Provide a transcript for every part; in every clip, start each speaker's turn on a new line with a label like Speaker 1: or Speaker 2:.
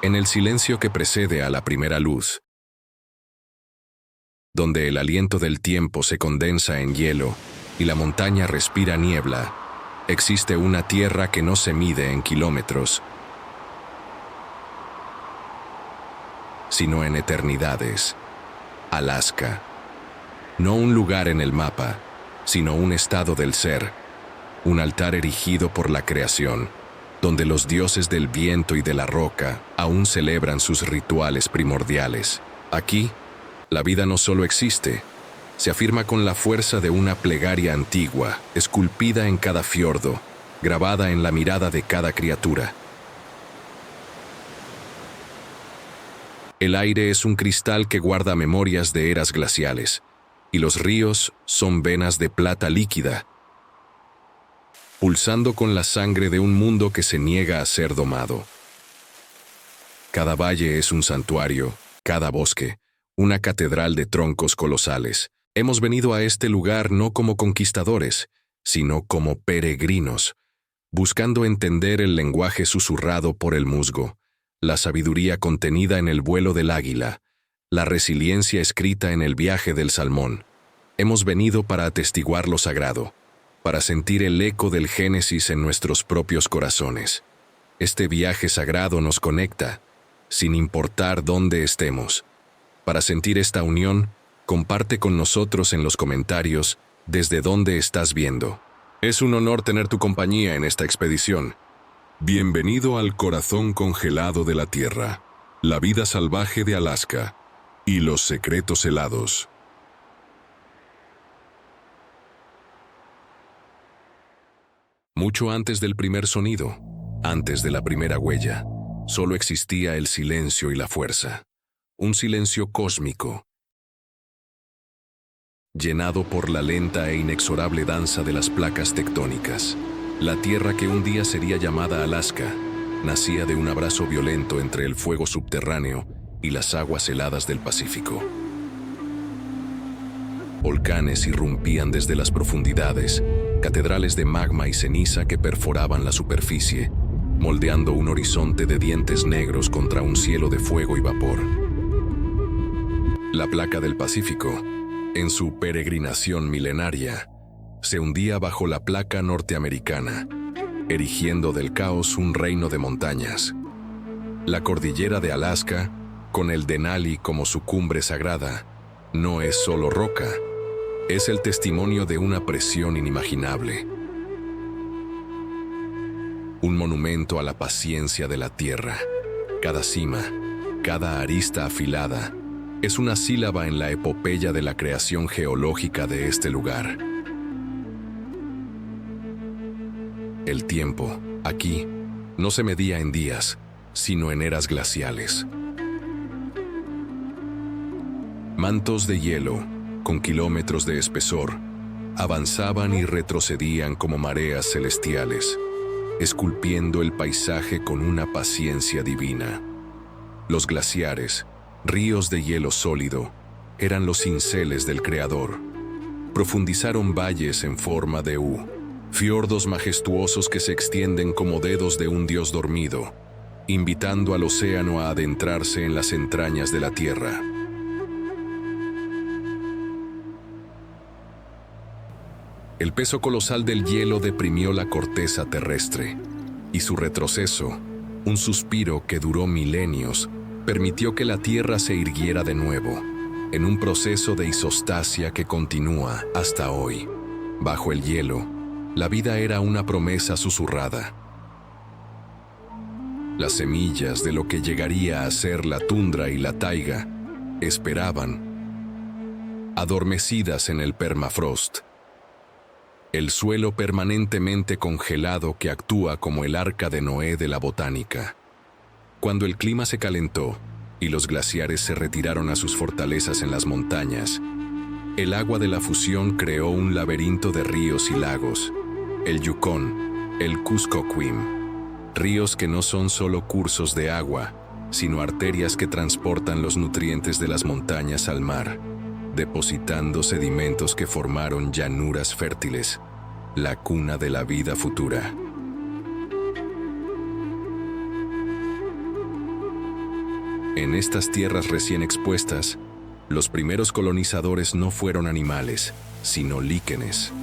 Speaker 1: En el silencio que precede a la primera luz, donde el aliento del tiempo se condensa en hielo y la montaña respira niebla, existe una tierra que no se mide en kilómetros, sino en eternidades. Alaska. No un lugar en el mapa, sino un estado del ser, un altar erigido por la creación, donde los dioses del viento y de la roca aún celebran sus rituales primordiales. Aquí, la vida no solo existe, se afirma con la fuerza de una plegaria antigua, esculpida en cada fiordo, grabada en la mirada de cada criatura. El aire es un cristal que guarda memorias de eras glaciales, y los ríos son venas de plata líquida, pulsando con la sangre de un mundo que se niega a ser domado. Cada valle es un santuario, cada bosque, una catedral de troncos colosales. Hemos venido a este lugar no como conquistadores, sino como peregrinos, buscando entender el lenguaje susurrado por el musgo, la sabiduría contenida en el vuelo del águila, la resiliencia escrita en el viaje del salmón. Hemos venido para atestiguar lo sagrado, para sentir el eco del Génesis en nuestros propios corazones. Este viaje sagrado nos conecta, sin importar dónde estemos. Para sentir esta unión, comparte con nosotros en los comentarios desde dónde estás viendo. Es un honor tener tu compañía en esta expedición. Bienvenido al corazón congelado de la Tierra, la vida salvaje de Alaska y los secretos helados. Mucho antes del primer sonido, antes de la primera huella, solo existía el silencio y la fuerza. Un silencio cósmico, llenado por la lenta e inexorable danza de las placas tectónicas. La tierra que un día sería llamada Alaska, nacía de un abrazo violento entre el fuego subterráneo y las aguas heladas del Pacífico. Volcanes irrumpían desde las profundidades, catedrales de magma y ceniza que perforaban la superficie, moldeando un horizonte de dientes negros contra un cielo de fuego y vapor. La placa del Pacífico, en su peregrinación milenaria, se hundía bajo la placa norteamericana, erigiendo del caos un reino de montañas. La cordillera de Alaska, con el Denali como su cumbre sagrada, no es solo roca, es el testimonio de una presión inimaginable. Un monumento a la paciencia de la tierra. Cada cima, cada arista afilada, es una sílaba en la epopeya de la creación geológica de este lugar. El tiempo, aquí, no se medía en días, sino en eras glaciales. Mantos de hielo, con kilómetros de espesor, avanzaban y retrocedían como mareas celestiales, esculpiendo el paisaje con una paciencia divina. Los glaciares, ríos de hielo sólido, eran los cinceles del Creador. Profundizaron valles en forma de U, fiordos majestuosos que se extienden como dedos de un dios dormido, invitando al océano a adentrarse en las entrañas de la tierra. El peso colosal del hielo deprimió la corteza terrestre, y su retroceso, un suspiro que duró milenios, permitió que la tierra se irguiera de nuevo, en un proceso de isostasia que continúa hasta hoy. Bajo el hielo, la vida era una promesa susurrada. Las semillas de lo que llegaría a ser la tundra y la taiga esperaban, adormecidas en el permafrost. El suelo permanentemente congelado que actúa como el arca de Noé de la botánica. Cuando el clima se calentó y los glaciares se retiraron a sus fortalezas en las montañas, el agua de la fusión creó un laberinto de ríos y lagos, el Yukon, el Kuskokwim, ríos que no son solo cursos de agua, sino arterias que transportan los nutrientes de las montañas al mar, depositando sedimentos que formaron llanuras fértiles, la cuna de la vida futura. En estas tierras recién expuestas, los primeros colonizadores no fueron animales, sino líquenes.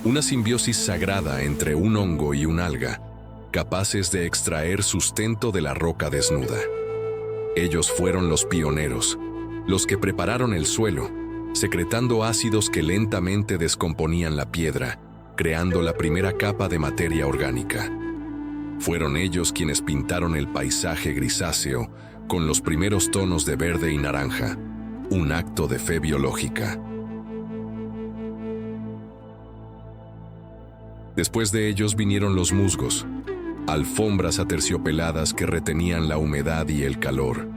Speaker 1: Una simbiosis sagrada entre un hongo y un alga, capaces de extraer sustento de la roca desnuda. Ellos fueron los pioneros, los que prepararon el suelo, secretando ácidos que lentamente descomponían la piedra, creando la primera capa de materia orgánica. Fueron ellos quienes pintaron el paisaje grisáceo con los primeros tonos de verde y naranja, un acto de fe biológica. Después de ellos vinieron los musgos, alfombras aterciopeladas que retenían la humedad y el calor,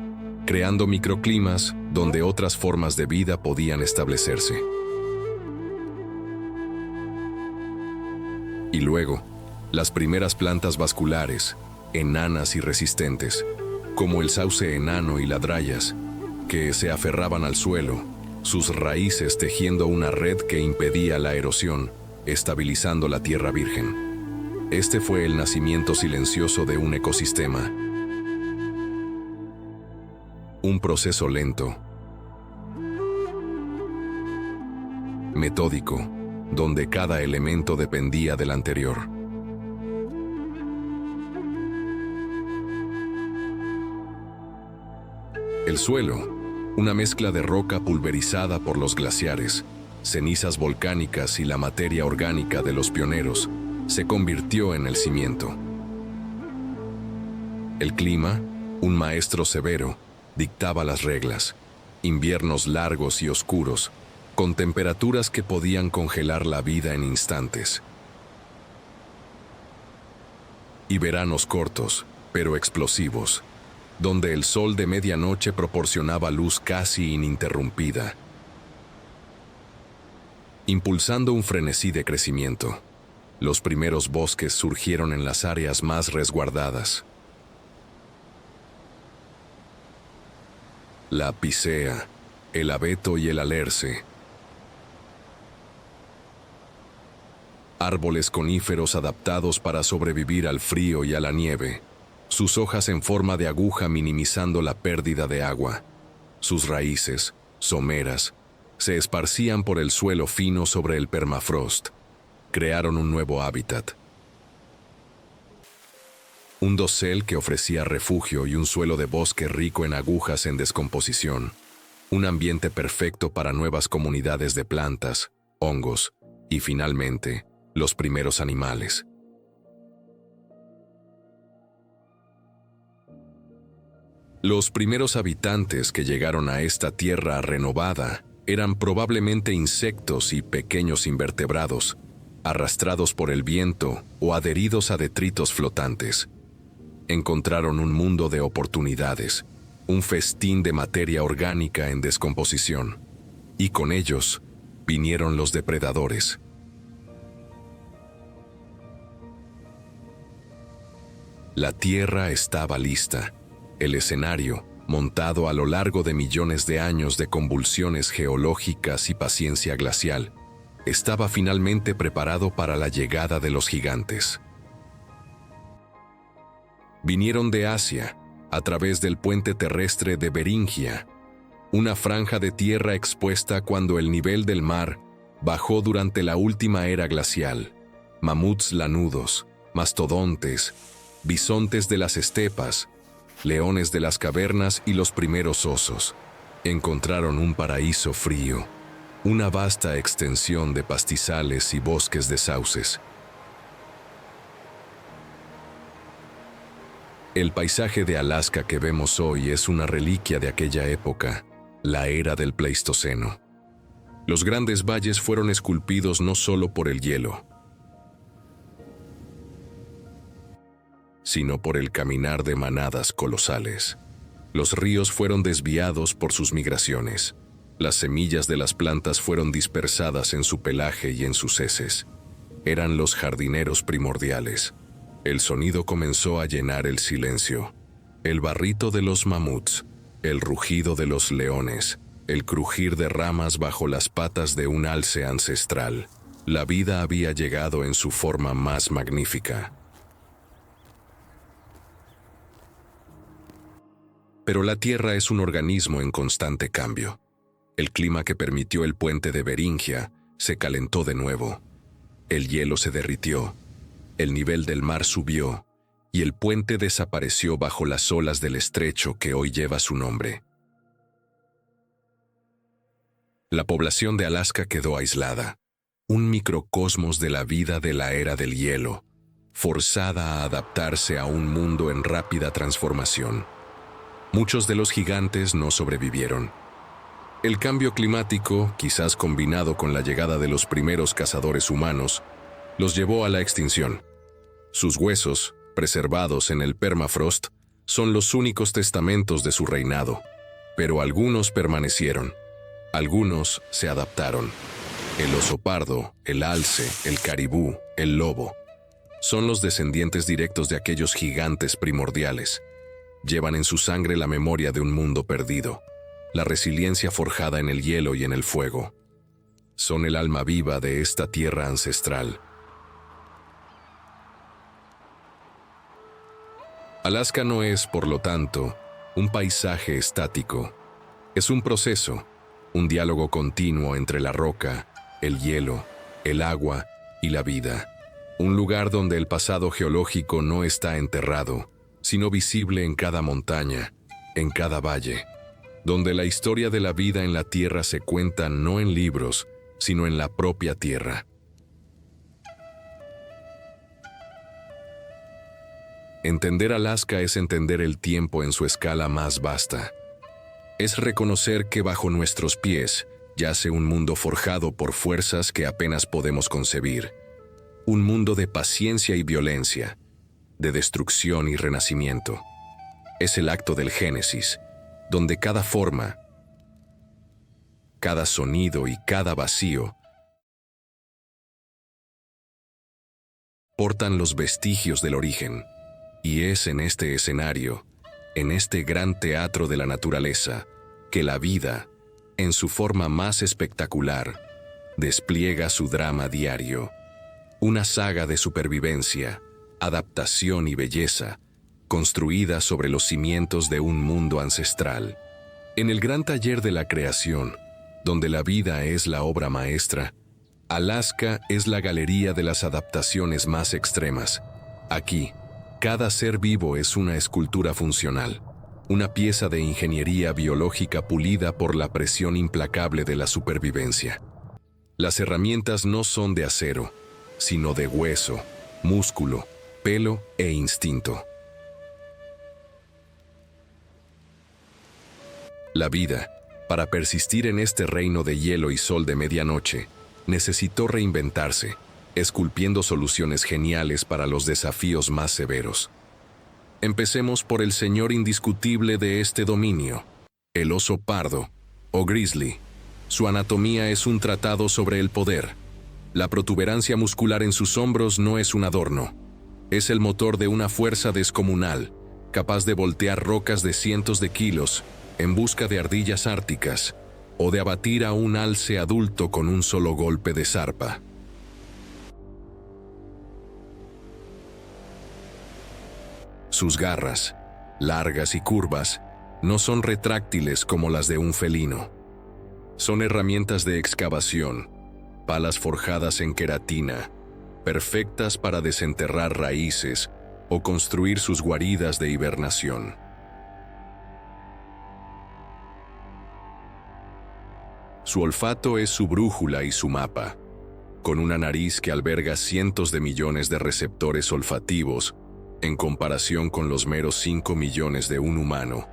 Speaker 1: creando microclimas donde otras formas de vida podían establecerse. Y luego, las primeras plantas vasculares, enanas y resistentes, como el sauce enano y la dryas, que se aferraban al suelo, sus raíces tejiendo una red que impedía la erosión, estabilizando la tierra virgen. Este fue el nacimiento silencioso de un ecosistema. Un proceso lento, metódico, donde cada elemento dependía del anterior. El suelo, una mezcla de roca pulverizada por los glaciares, cenizas volcánicas y la materia orgánica de los pioneros, se convirtió en el cimiento. El clima, un maestro severo, dictaba las reglas: inviernos largos y oscuros, con temperaturas que podían congelar la vida en instantes. Y veranos cortos, pero explosivos, donde el sol de medianoche proporcionaba luz casi ininterrumpida, impulsando un frenesí de crecimiento. Los primeros bosques surgieron en las áreas más resguardadas. La picea, el abeto y el alerce. Árboles coníferos adaptados para sobrevivir al frío y a la nieve, sus hojas en forma de aguja minimizando la pérdida de agua. Sus raíces, someras, se esparcían por el suelo fino sobre el permafrost. Crearon un nuevo hábitat. Un dosel que ofrecía refugio y un suelo de bosque rico en agujas en descomposición. Un ambiente perfecto para nuevas comunidades de plantas, hongos y, finalmente, los primeros animales. Los primeros habitantes que llegaron a esta tierra renovada eran probablemente insectos y pequeños invertebrados, arrastrados por el viento o adheridos a detritos flotantes. Encontraron un mundo de oportunidades, un festín de materia orgánica en descomposición, y con ellos vinieron los depredadores. La tierra estaba lista, el escenario, montado a lo largo de millones de años de convulsiones geológicas y paciencia glacial, estaba finalmente preparado para la llegada de los gigantes. Vinieron de Asia, a través del puente terrestre de Beringia, una franja de tierra expuesta cuando el nivel del mar bajó durante la última era glacial. Mamuts lanudos, mastodontes, bisontes de las estepas, leones de las cavernas y los primeros osos encontraron un paraíso frío, una vasta extensión de pastizales y bosques de sauces. El paisaje de Alaska que vemos hoy es una reliquia de aquella época, la era del Pleistoceno. Los grandes valles fueron esculpidos no solo por el hielo, sino por el caminar de manadas colosales. Los ríos fueron desviados por sus migraciones. Las semillas de las plantas fueron dispersadas en su pelaje y en sus heces. Eran los jardineros primordiales. El sonido comenzó a llenar el silencio. El barrito de los mamuts, el rugido de los leones, el crujir de ramas bajo las patas de un alce ancestral. La vida había llegado en su forma más magnífica. Pero la Tierra es un organismo en constante cambio. El clima que permitió el puente de Beringia se calentó de nuevo. El hielo se derritió, el nivel del mar subió y el puente desapareció bajo las olas del estrecho que hoy lleva su nombre. La población de Alaska quedó aislada, un microcosmos de la vida de la era del hielo, forzada a adaptarse a un mundo en rápida transformación. Muchos de los gigantes no sobrevivieron. El cambio climático, quizás combinado con la llegada de los primeros cazadores humanos, los llevó a la extinción. Sus huesos, preservados en el permafrost, son los únicos testamentos de su reinado, pero algunos permanecieron, algunos se adaptaron. El oso pardo, el alce, el caribú, el lobo, son los descendientes directos de aquellos gigantes primordiales. Llevan en su sangre la memoria de un mundo perdido, la resiliencia forjada en el hielo y en el fuego. Son el alma viva de esta tierra ancestral. Alaska no es, por lo tanto, un paisaje estático. Es un proceso, un diálogo continuo entre la roca, el hielo, el agua y la vida. Un lugar donde el pasado geológico no está enterrado, sino visible en cada montaña, en cada valle. Donde la historia de la vida en la tierra se cuenta no en libros, sino en la propia tierra. Entender Alaska es entender el tiempo en su escala más vasta. Es reconocer que bajo nuestros pies yace un mundo forjado por fuerzas que apenas podemos concebir. Un mundo de paciencia y violencia, de destrucción y renacimiento. Es el acto del Génesis, donde cada forma, cada sonido y cada vacío portan los vestigios del origen. Y es en este escenario, en este gran teatro de la naturaleza, que la vida, en su forma más espectacular, despliega su drama diario. Una saga de supervivencia, adaptación y belleza, construida sobre los cimientos de un mundo ancestral. En el gran taller de la creación, donde la vida es la obra maestra, Alaska es la galería de las adaptaciones más extremas. Aquí, cada ser vivo es una escultura funcional, una pieza de ingeniería biológica pulida por la presión implacable de la supervivencia. Las herramientas no son de acero, sino de hueso, músculo, pelo e instinto. La vida, para persistir en este reino de hielo y sol de medianoche, necesitó reinventarse, esculpiendo soluciones geniales para los desafíos más severos. Empecemos por el señor indiscutible de este dominio, el oso pardo, o grizzly. Su anatomía es un tratado sobre el poder. La protuberancia muscular en sus hombros no es un adorno. Es el motor de una fuerza descomunal, capaz de voltear rocas de cientos de kilos en busca de ardillas árticas, o de abatir a un alce adulto con un solo golpe de zarpa. Sus garras, largas y curvas, no son retráctiles como las de un felino. Son herramientas de excavación, palas forjadas en queratina, perfectas para desenterrar raíces o construir sus guaridas de hibernación. Su olfato es su brújula y su mapa. Con una nariz que alberga cientos de millones de receptores olfativos, en comparación con los meros 5 millones de un humano,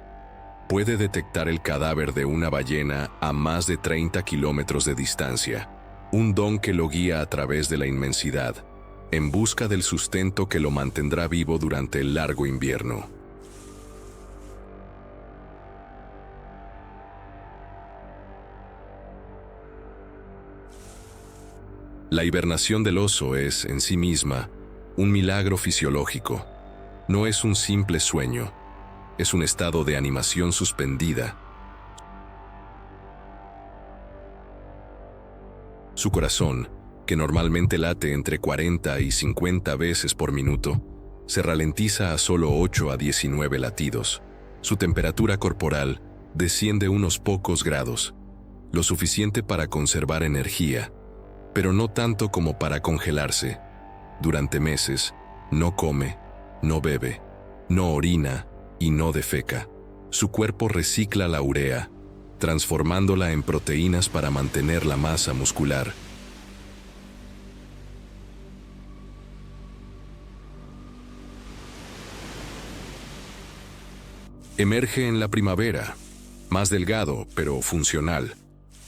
Speaker 1: puede detectar el cadáver de una ballena a más de 30 kilómetros de distancia, un don que lo guía a través de la inmensidad, en busca del sustento que lo mantendrá vivo durante el largo invierno. La hibernación del oso es, en sí misma, un milagro fisiológico. No es un simple sueño, es un estado de animación suspendida. Su corazón, que normalmente late entre 40 y 50 veces por minuto, se ralentiza a solo 8 a 19 latidos. Su temperatura corporal desciende unos pocos grados, lo suficiente para conservar energía, pero no tanto como para congelarse. Durante meses, no come, no bebe, no orina y no defeca. Su cuerpo recicla la urea, transformándola en proteínas para mantener la masa muscular. Emerge en la primavera, más delgado pero funcional,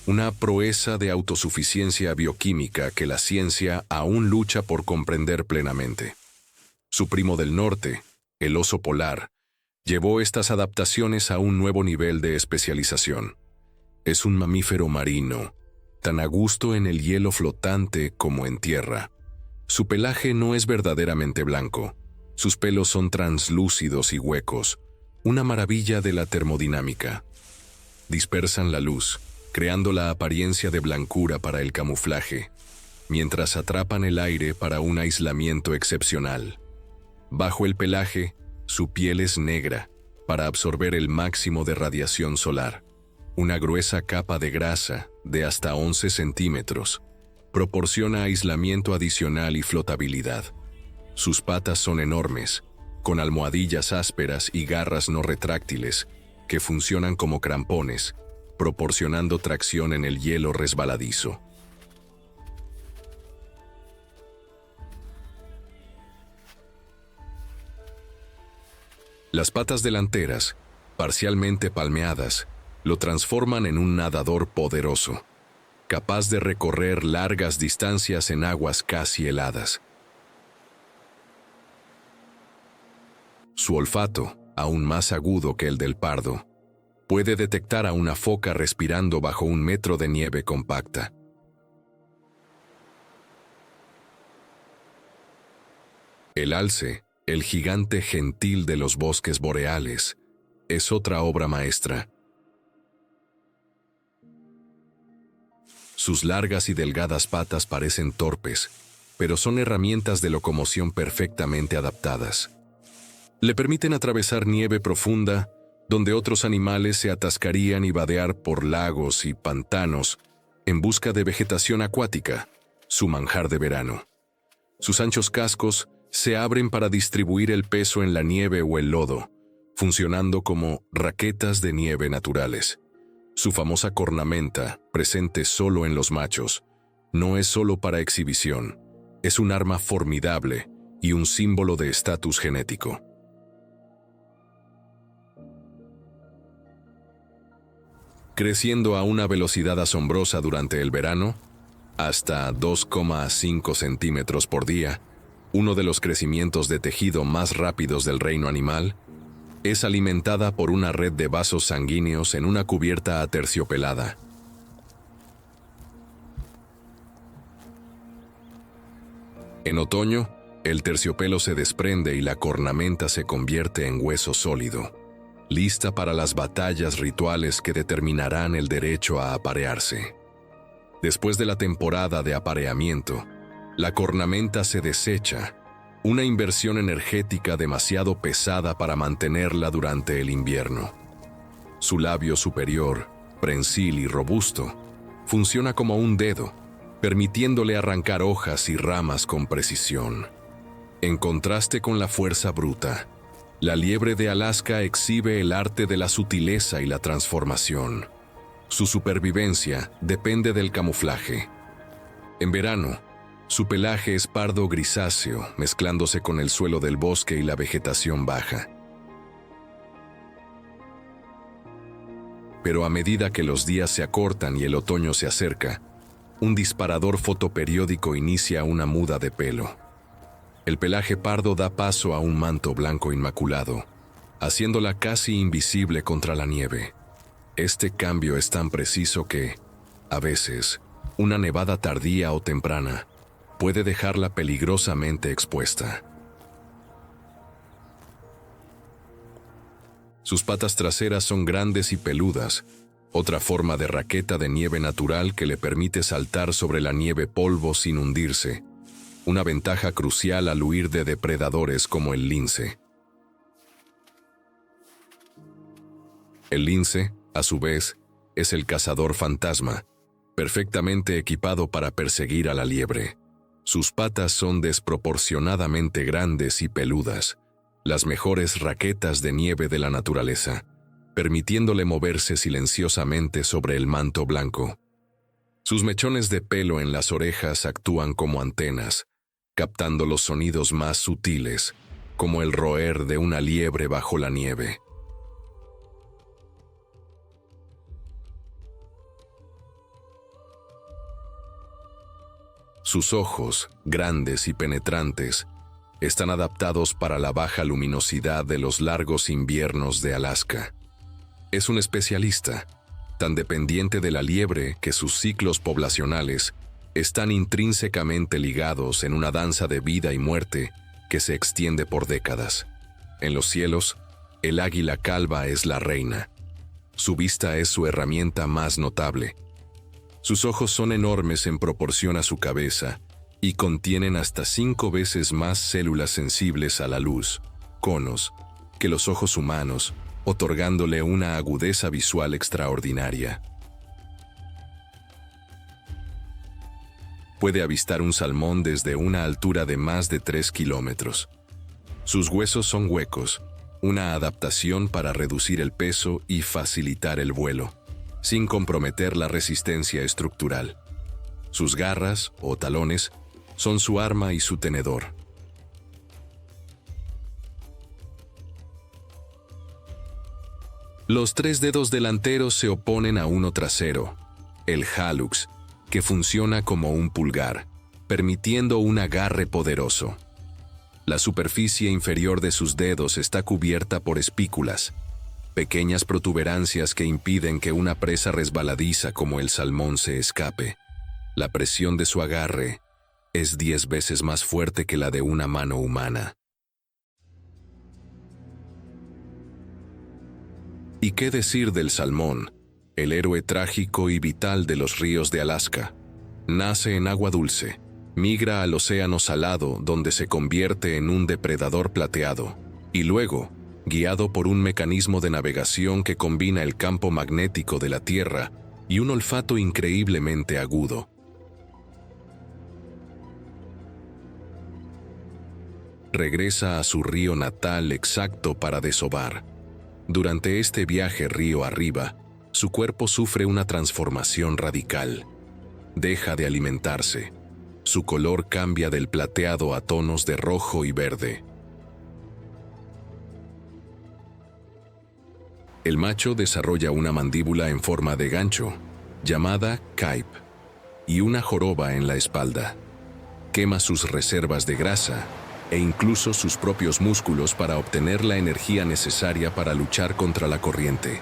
Speaker 1: una proeza de autosuficiencia bioquímica que la ciencia aún lucha por comprender plenamente. Su primo del norte, el oso polar, llevó estas adaptaciones a un nuevo nivel de especialización. Es un mamífero marino, tan a gusto en el hielo flotante como en tierra. Su pelaje no es verdaderamente blanco, sus pelos son translúcidos y huecos, una maravilla de la termodinámica. Dispersan la luz, creando la apariencia de blancura para el camuflaje, mientras atrapan el aire para un aislamiento excepcional. Bajo el pelaje, su piel es negra para absorber el máximo de radiación solar. Una gruesa capa de grasa de hasta 11 centímetros proporciona aislamiento adicional y flotabilidad. Sus patas son enormes, con almohadillas ásperas y garras no retráctiles que funcionan como crampones, proporcionando tracción en el hielo resbaladizo. Las patas delanteras, parcialmente palmeadas, lo transforman en un nadador poderoso, capaz de recorrer largas distancias en aguas casi heladas. Su olfato, aún más agudo que el del pardo, puede detectar a una foca respirando bajo 1 metro de nieve compacta. El alce, el gigante gentil de los bosques boreales, es otra obra maestra. Sus largas y delgadas patas parecen torpes, pero son herramientas de locomoción perfectamente adaptadas. Le permiten atravesar nieve profunda, donde otros animales se atascarían y vadear por lagos y pantanos en busca de vegetación acuática, su manjar de verano. Sus anchos cascos se abren para distribuir el peso en la nieve o el lodo, funcionando como raquetas de nieve naturales. Su famosa cornamenta, presente solo en los machos, no es solo para exhibición, es un arma formidable y un símbolo de estatus genético. Creciendo a una velocidad asombrosa durante el verano, hasta 2,5 centímetros por día, uno de los crecimientos de tejido más rápidos del reino animal, es alimentada por una red de vasos sanguíneos en una cubierta aterciopelada. En otoño, el terciopelo se desprende y la cornamenta se convierte en hueso sólido, lista para las batallas rituales que determinarán el derecho a aparearse. Después de la temporada de apareamiento, la cornamenta se desecha, una inversión energética demasiado pesada para mantenerla durante el invierno. Su labio superior, prensil y robusto, funciona como un dedo, permitiéndole arrancar hojas y ramas con precisión. En contraste con la fuerza bruta, la liebre de Alaska exhibe el arte de la sutileza y la transformación. Su supervivencia depende del camuflaje. En verano, su pelaje es pardo grisáceo, mezclándose con el suelo del bosque y la vegetación baja. Pero a medida que los días se acortan y el otoño se acerca, un disparador fotoperiódico inicia una muda de pelo. El pelaje pardo da paso a un manto blanco inmaculado, haciéndola casi invisible contra la nieve. Este cambio es tan preciso que, a veces, una nevada tardía o temprana puede dejarla peligrosamente expuesta. Sus patas traseras son grandes y peludas, otra forma de raqueta de nieve natural que le permite saltar sobre la nieve polvo sin hundirse, una ventaja crucial al huir de depredadores como el lince. El lince, a su vez, es el cazador fantasma, perfectamente equipado para perseguir a la liebre. Sus patas son desproporcionadamente grandes y peludas, las mejores raquetas de nieve de la naturaleza, permitiéndole moverse silenciosamente sobre el manto blanco. Sus mechones de pelo en las orejas actúan como antenas, captando los sonidos más sutiles, como el roer de una liebre bajo la nieve. Sus ojos, grandes y penetrantes, están adaptados para la baja luminosidad de los largos inviernos de Alaska. Es un especialista, tan dependiente de la liebre que sus ciclos poblacionales están intrínsecamente ligados en una danza de vida y muerte que se extiende por décadas. En los cielos, el águila calva es la reina. Su vista es su herramienta más notable. Sus ojos son enormes en proporción a su cabeza y contienen hasta 5 veces más células sensibles a la luz, conos, que los ojos humanos, otorgándole una agudeza visual extraordinaria. Puede avistar un salmón desde una altura de más de 3 kilómetros. Sus huesos son huecos, una adaptación para reducir el peso y facilitar el vuelo, sin comprometer la resistencia estructural. Sus garras, o talones, son su arma y su tenedor. Los 3 dedos delanteros se oponen a uno trasero, el hallux, que funciona como un pulgar, permitiendo un agarre poderoso. La superficie inferior de sus dedos está cubierta por espículas, pequeñas protuberancias que impiden que una presa resbaladiza como el salmón se escape. La presión de su agarre es 10 veces más fuerte que la de una mano humana. ¿Y qué decir del salmón, el héroe trágico y vital de los ríos de Alaska? Nace en agua dulce, migra al océano salado donde se convierte en un depredador plateado, y luego, guiado por un mecanismo de navegación que combina el campo magnético de la Tierra y un olfato increíblemente agudo, regresa a su río natal exacto para desovar. Durante este viaje río arriba, su cuerpo sufre una transformación radical. Deja de alimentarse. Su color cambia del plateado a tonos de rojo y verde. El macho desarrolla una mandíbula en forma de gancho, llamada caip, y una joroba en la espalda. Quema sus reservas de grasa e incluso sus propios músculos para obtener la energía necesaria para luchar contra la corriente,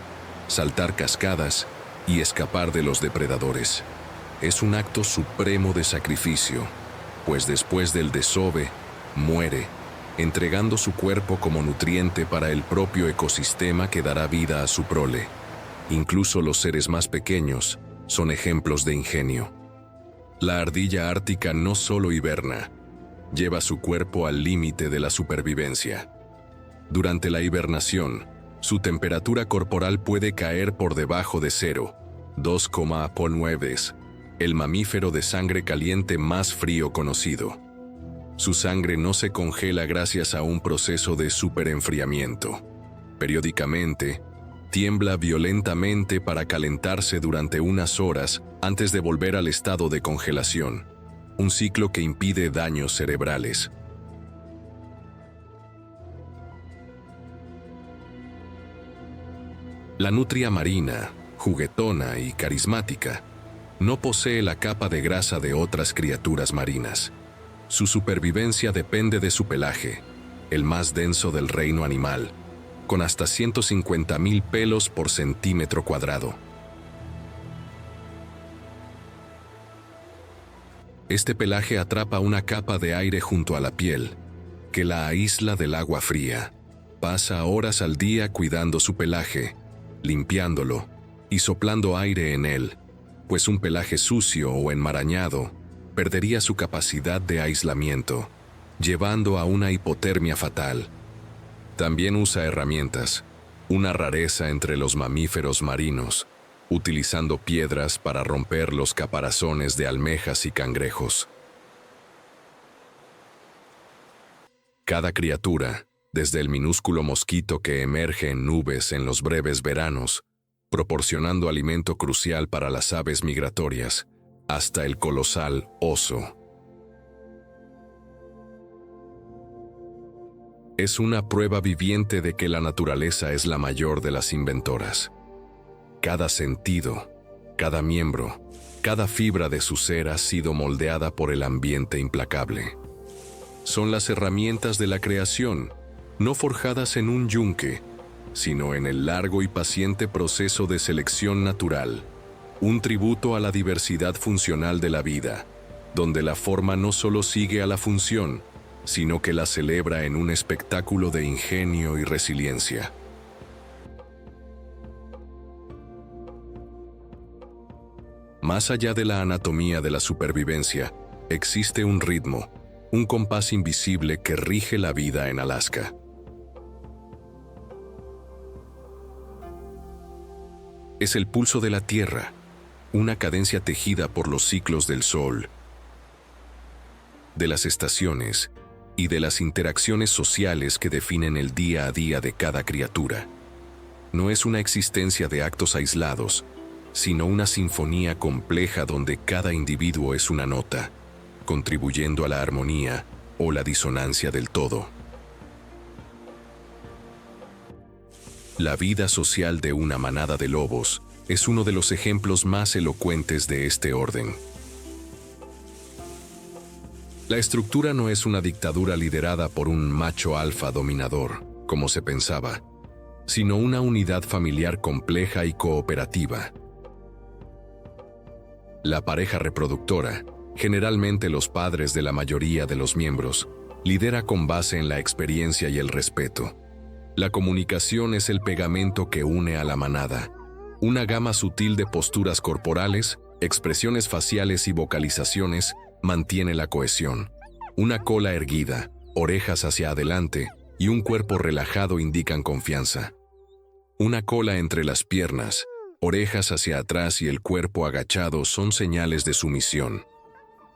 Speaker 1: saltar cascadas y escapar de los depredadores. Es un acto supremo de sacrificio, pues después del desove, muere, entregando su cuerpo como nutriente para el propio ecosistema que dará vida a su prole. Incluso los seres más pequeños son ejemplos de ingenio. La ardilla ártica no solo hiberna, lleva su cuerpo al límite de la supervivencia. Durante la hibernación, su temperatura corporal puede caer por debajo de 0, 2,9, el mamífero de sangre caliente más frío conocido. Su sangre no se congela gracias a un proceso de superenfriamiento. Periódicamente, tiembla violentamente para calentarse durante unas horas antes de volver al estado de congelación, un ciclo que impide daños cerebrales. La nutria marina, juguetona y carismática, no posee la capa de grasa de otras criaturas marinas. Su supervivencia depende de su pelaje, el más denso del reino animal, con hasta 150,000 pelos por centímetro cuadrado. Este pelaje atrapa una capa de aire junto a la piel, que la aísla del agua fría. Pasa horas al día cuidando su pelaje, limpiándolo y soplando aire en él, pues un pelaje sucio o enmarañado perdería su capacidad de aislamiento, llevando a una hipotermia fatal. También usa herramientas, una rareza entre los mamíferos marinos, utilizando piedras para romper los caparazones de almejas y cangrejos. Cada criatura, desde el minúsculo mosquito que emerge en nubes en los breves veranos, proporcionando alimento crucial para las aves migratorias, hasta el colosal oso. Es una prueba viviente de que la naturaleza es la mayor de las inventoras. Cada sentido, cada miembro, cada fibra de su ser ha sido moldeada por el ambiente implacable. Son las herramientas de la creación, no forjadas en un yunque, sino en el largo y paciente proceso de selección natural, un tributo a la diversidad funcional de la vida, donde la forma no solo sigue a la función, sino que la celebra en un espectáculo de ingenio y resiliencia. Más allá de la anatomía de la supervivencia, existe un ritmo, un compás invisible que rige la vida en Alaska. Es el pulso de la tierra, una cadencia tejida por los ciclos del sol, de las estaciones y de las interacciones sociales que definen el día a día de cada criatura. No es una existencia de actos aislados, sino una sinfonía compleja donde cada individuo es una nota, contribuyendo a la armonía o la disonancia del todo. La vida social de una manada de lobos es uno de los ejemplos más elocuentes de este orden. La estructura no es una dictadura liderada por un macho alfa dominador, como se pensaba, sino una unidad familiar compleja y cooperativa. La pareja reproductora, generalmente los padres de la mayoría de los miembros, lidera con base en la experiencia y el respeto. La comunicación es el pegamento que une a la manada. Una gama sutil de posturas corporales, expresiones faciales y vocalizaciones mantiene la cohesión. Una cola erguida, orejas hacia adelante y un cuerpo relajado indican confianza. Una cola entre las piernas, orejas hacia atrás y el cuerpo agachado son señales de sumisión.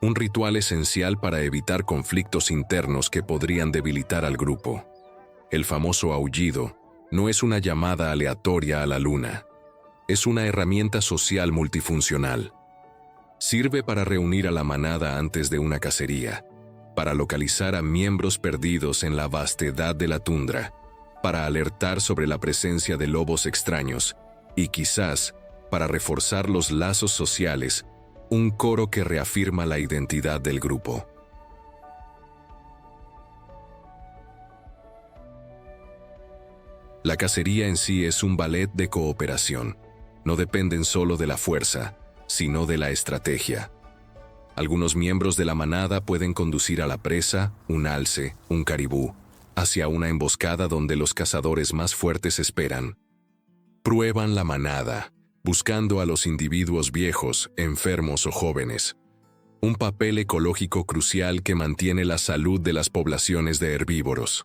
Speaker 1: Un ritual esencial para evitar conflictos internos que podrían debilitar al grupo. El famoso aullido no es una llamada aleatoria a la luna. Es una herramienta social multifuncional. Sirve para reunir a la manada antes de una cacería, para localizar a miembros perdidos en la vastedad de la tundra, para alertar sobre la presencia de lobos extraños y quizás para reforzar los lazos sociales, un coro que reafirma la identidad del grupo. La cacería en sí es un ballet de cooperación. No dependen solo de la fuerza, sino de la estrategia. Algunos miembros de la manada pueden conducir a la presa, un alce, un caribú, hacia una emboscada donde los cazadores más fuertes esperan. Prueban la manada, buscando a los individuos viejos, enfermos o jóvenes. Un papel ecológico crucial que mantiene la salud de las poblaciones de herbívoros.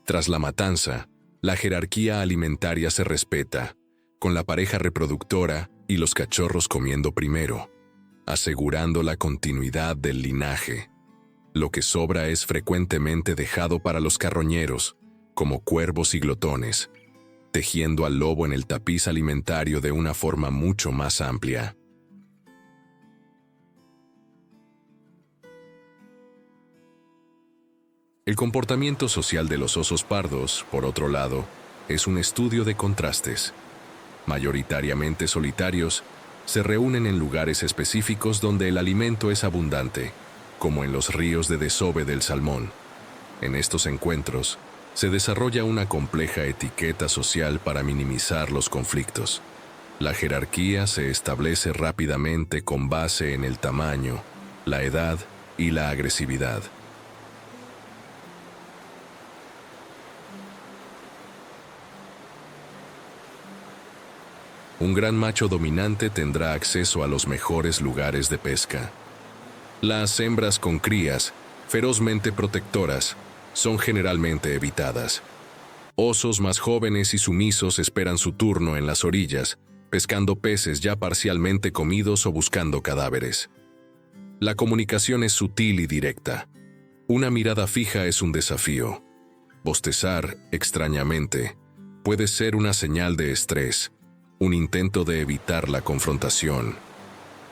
Speaker 1: Tras la matanza, la jerarquía alimentaria se respeta, con la pareja reproductora y los cachorros comiendo primero, asegurando la continuidad del linaje. Lo que sobra es frecuentemente dejado para los carroñeros, como cuervos y glotones, tejiendo al lobo en el tapiz alimentario de una forma mucho más amplia. El comportamiento social de los osos pardos, por otro lado, es un estudio de contrastes. Mayoritariamente solitarios, se reúnen en lugares específicos donde el alimento es abundante, como en los ríos de desove del salmón. En estos encuentros, se desarrolla una compleja etiqueta social para minimizar los conflictos. La jerarquía se establece rápidamente con base en el tamaño, la edad y la agresividad. Un gran macho dominante tendrá acceso a los mejores lugares de pesca. Las hembras con crías, ferozmente protectoras, son generalmente evitadas. Osos más jóvenes y sumisos esperan su turno en las orillas, pescando peces ya parcialmente comidos o buscando cadáveres. La comunicación es sutil y directa. Una mirada fija es un desafío. Bostezar, extrañamente, puede ser una señal de estrés, un intento de evitar la confrontación.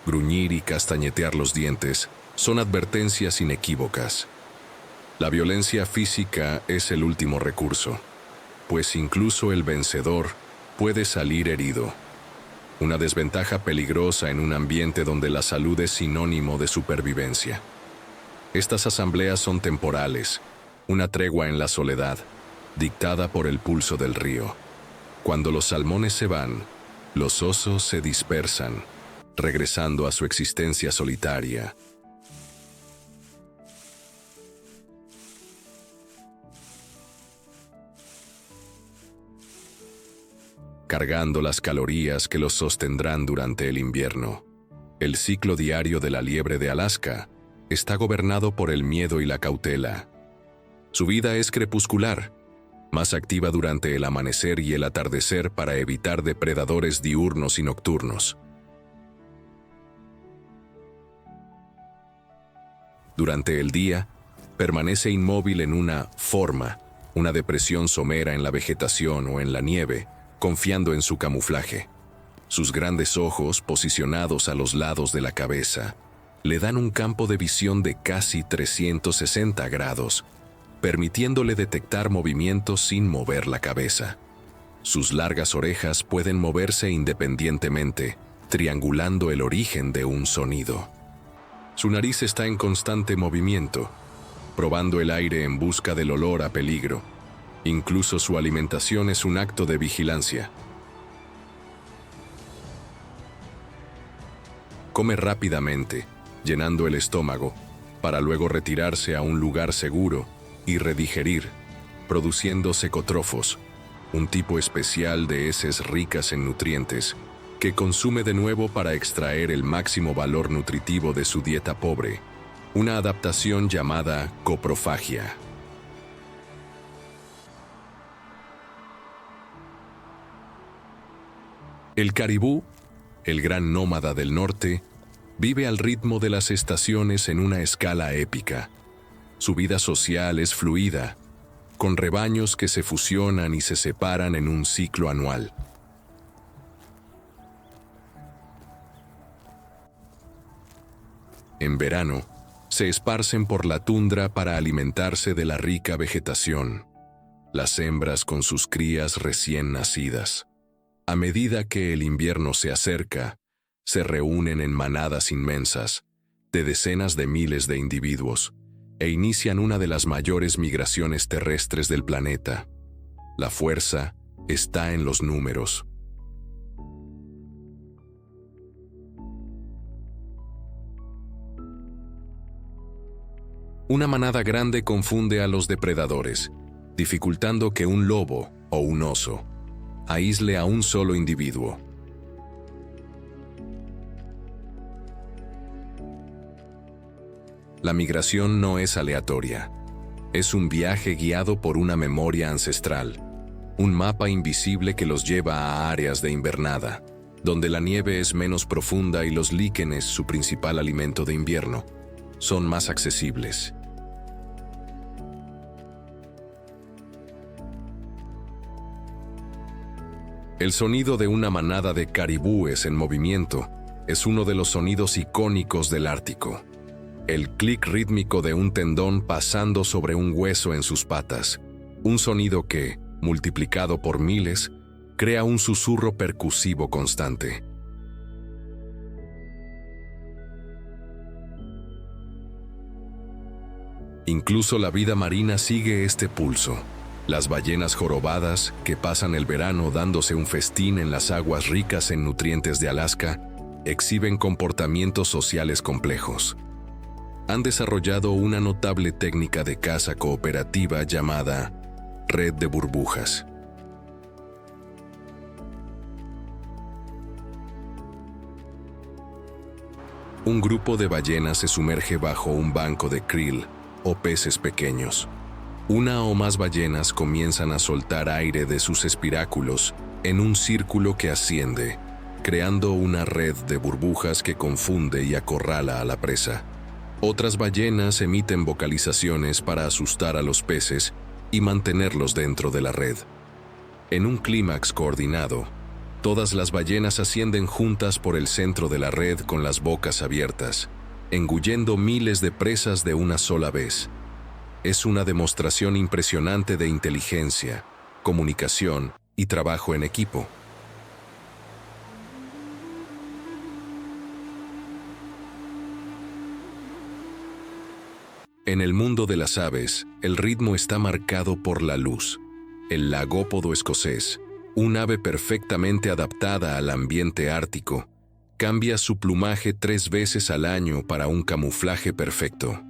Speaker 1: Gruñir y castañetear los dientes son advertencias inequívocas. La violencia física es el último recurso, pues incluso el vencedor puede salir herido. Una desventaja peligrosa en un ambiente donde la salud es sinónimo de supervivencia. Estas asambleas son temporales, una tregua en la soledad, dictada por el pulso del río. Cuando los salmones se van, los osos se dispersan, regresando a su existencia solitaria. Cargando las calorías que los sostendrán durante el invierno. El ciclo diario de la liebre de Alaska está gobernado por el miedo y la cautela. Su vida es crepuscular, más activa durante el amanecer y el atardecer para evitar depredadores diurnos y nocturnos. Durante el día, permanece inmóvil en una forma, una depresión somera en la vegetación o en la nieve, confiando en su camuflaje. Sus grandes ojos, posicionados a los lados de la cabeza, le dan un campo de visión de casi 360 grados, permitiéndole detectar movimientos sin mover la cabeza. Sus largas orejas pueden moverse independientemente, triangulando el origen de un sonido. Su nariz está en constante movimiento, probando el aire en busca del olor a peligro. Incluso su alimentación es un acto de vigilancia. Come rápidamente, llenando el estómago, para luego retirarse a un lugar seguro y redigerir, produciendo secotrofos, un tipo especial de heces ricas en nutrientes, que consume de nuevo para extraer el máximo valor nutritivo de su dieta pobre, una adaptación llamada coprofagia. El caribú, el gran nómada del norte, vive al ritmo de las estaciones en una escala épica. Su vida social es fluida, con rebaños que se fusionan y se separan en un ciclo anual. En verano, se esparcen por la tundra para alimentarse de la rica vegetación, las hembras con sus crías recién nacidas. A medida que el invierno se acerca, se reúnen en manadas inmensas, de decenas de miles de individuos, e inician una de las mayores migraciones terrestres del planeta. La fuerza está en los números. Una manada grande confunde a los depredadores, dificultando que un lobo o un oso aísle a un solo individuo. La migración no es aleatoria. Es un viaje guiado por una memoria ancestral, un mapa invisible que los lleva a áreas de invernada, donde la nieve es menos profunda y los líquenes, su principal alimento de invierno, son más accesibles. El sonido de una manada de caribúes en movimiento es uno de los sonidos icónicos del Ártico. El clic rítmico de un tendón pasando sobre un hueso en sus patas, un sonido que, multiplicado por miles, crea un susurro percusivo constante. Incluso la vida marina sigue este pulso. Las ballenas jorobadas, que pasan el verano dándose un festín en las aguas ricas en nutrientes de Alaska, exhiben comportamientos sociales complejos. Han desarrollado una notable técnica de caza cooperativa llamada red de burbujas. Un grupo de ballenas se sumerge bajo un banco de krill o peces pequeños. Una o más ballenas comienzan a soltar aire de sus espiráculos en un círculo que asciende, creando una red de burbujas que confunde y acorrala a la presa. Otras ballenas emiten vocalizaciones para asustar a los peces y mantenerlos dentro de la red. En un clímax coordinado, todas las ballenas ascienden juntas por el centro de la red con las bocas abiertas, engullendo miles de presas de una sola vez. Es una demostración impresionante de inteligencia, comunicación y trabajo en equipo. En el mundo de las aves, el ritmo está marcado por la luz. El lagópodo escocés, un ave perfectamente adaptada al ambiente ártico, cambia su plumaje 3 veces al año para un camuflaje perfecto.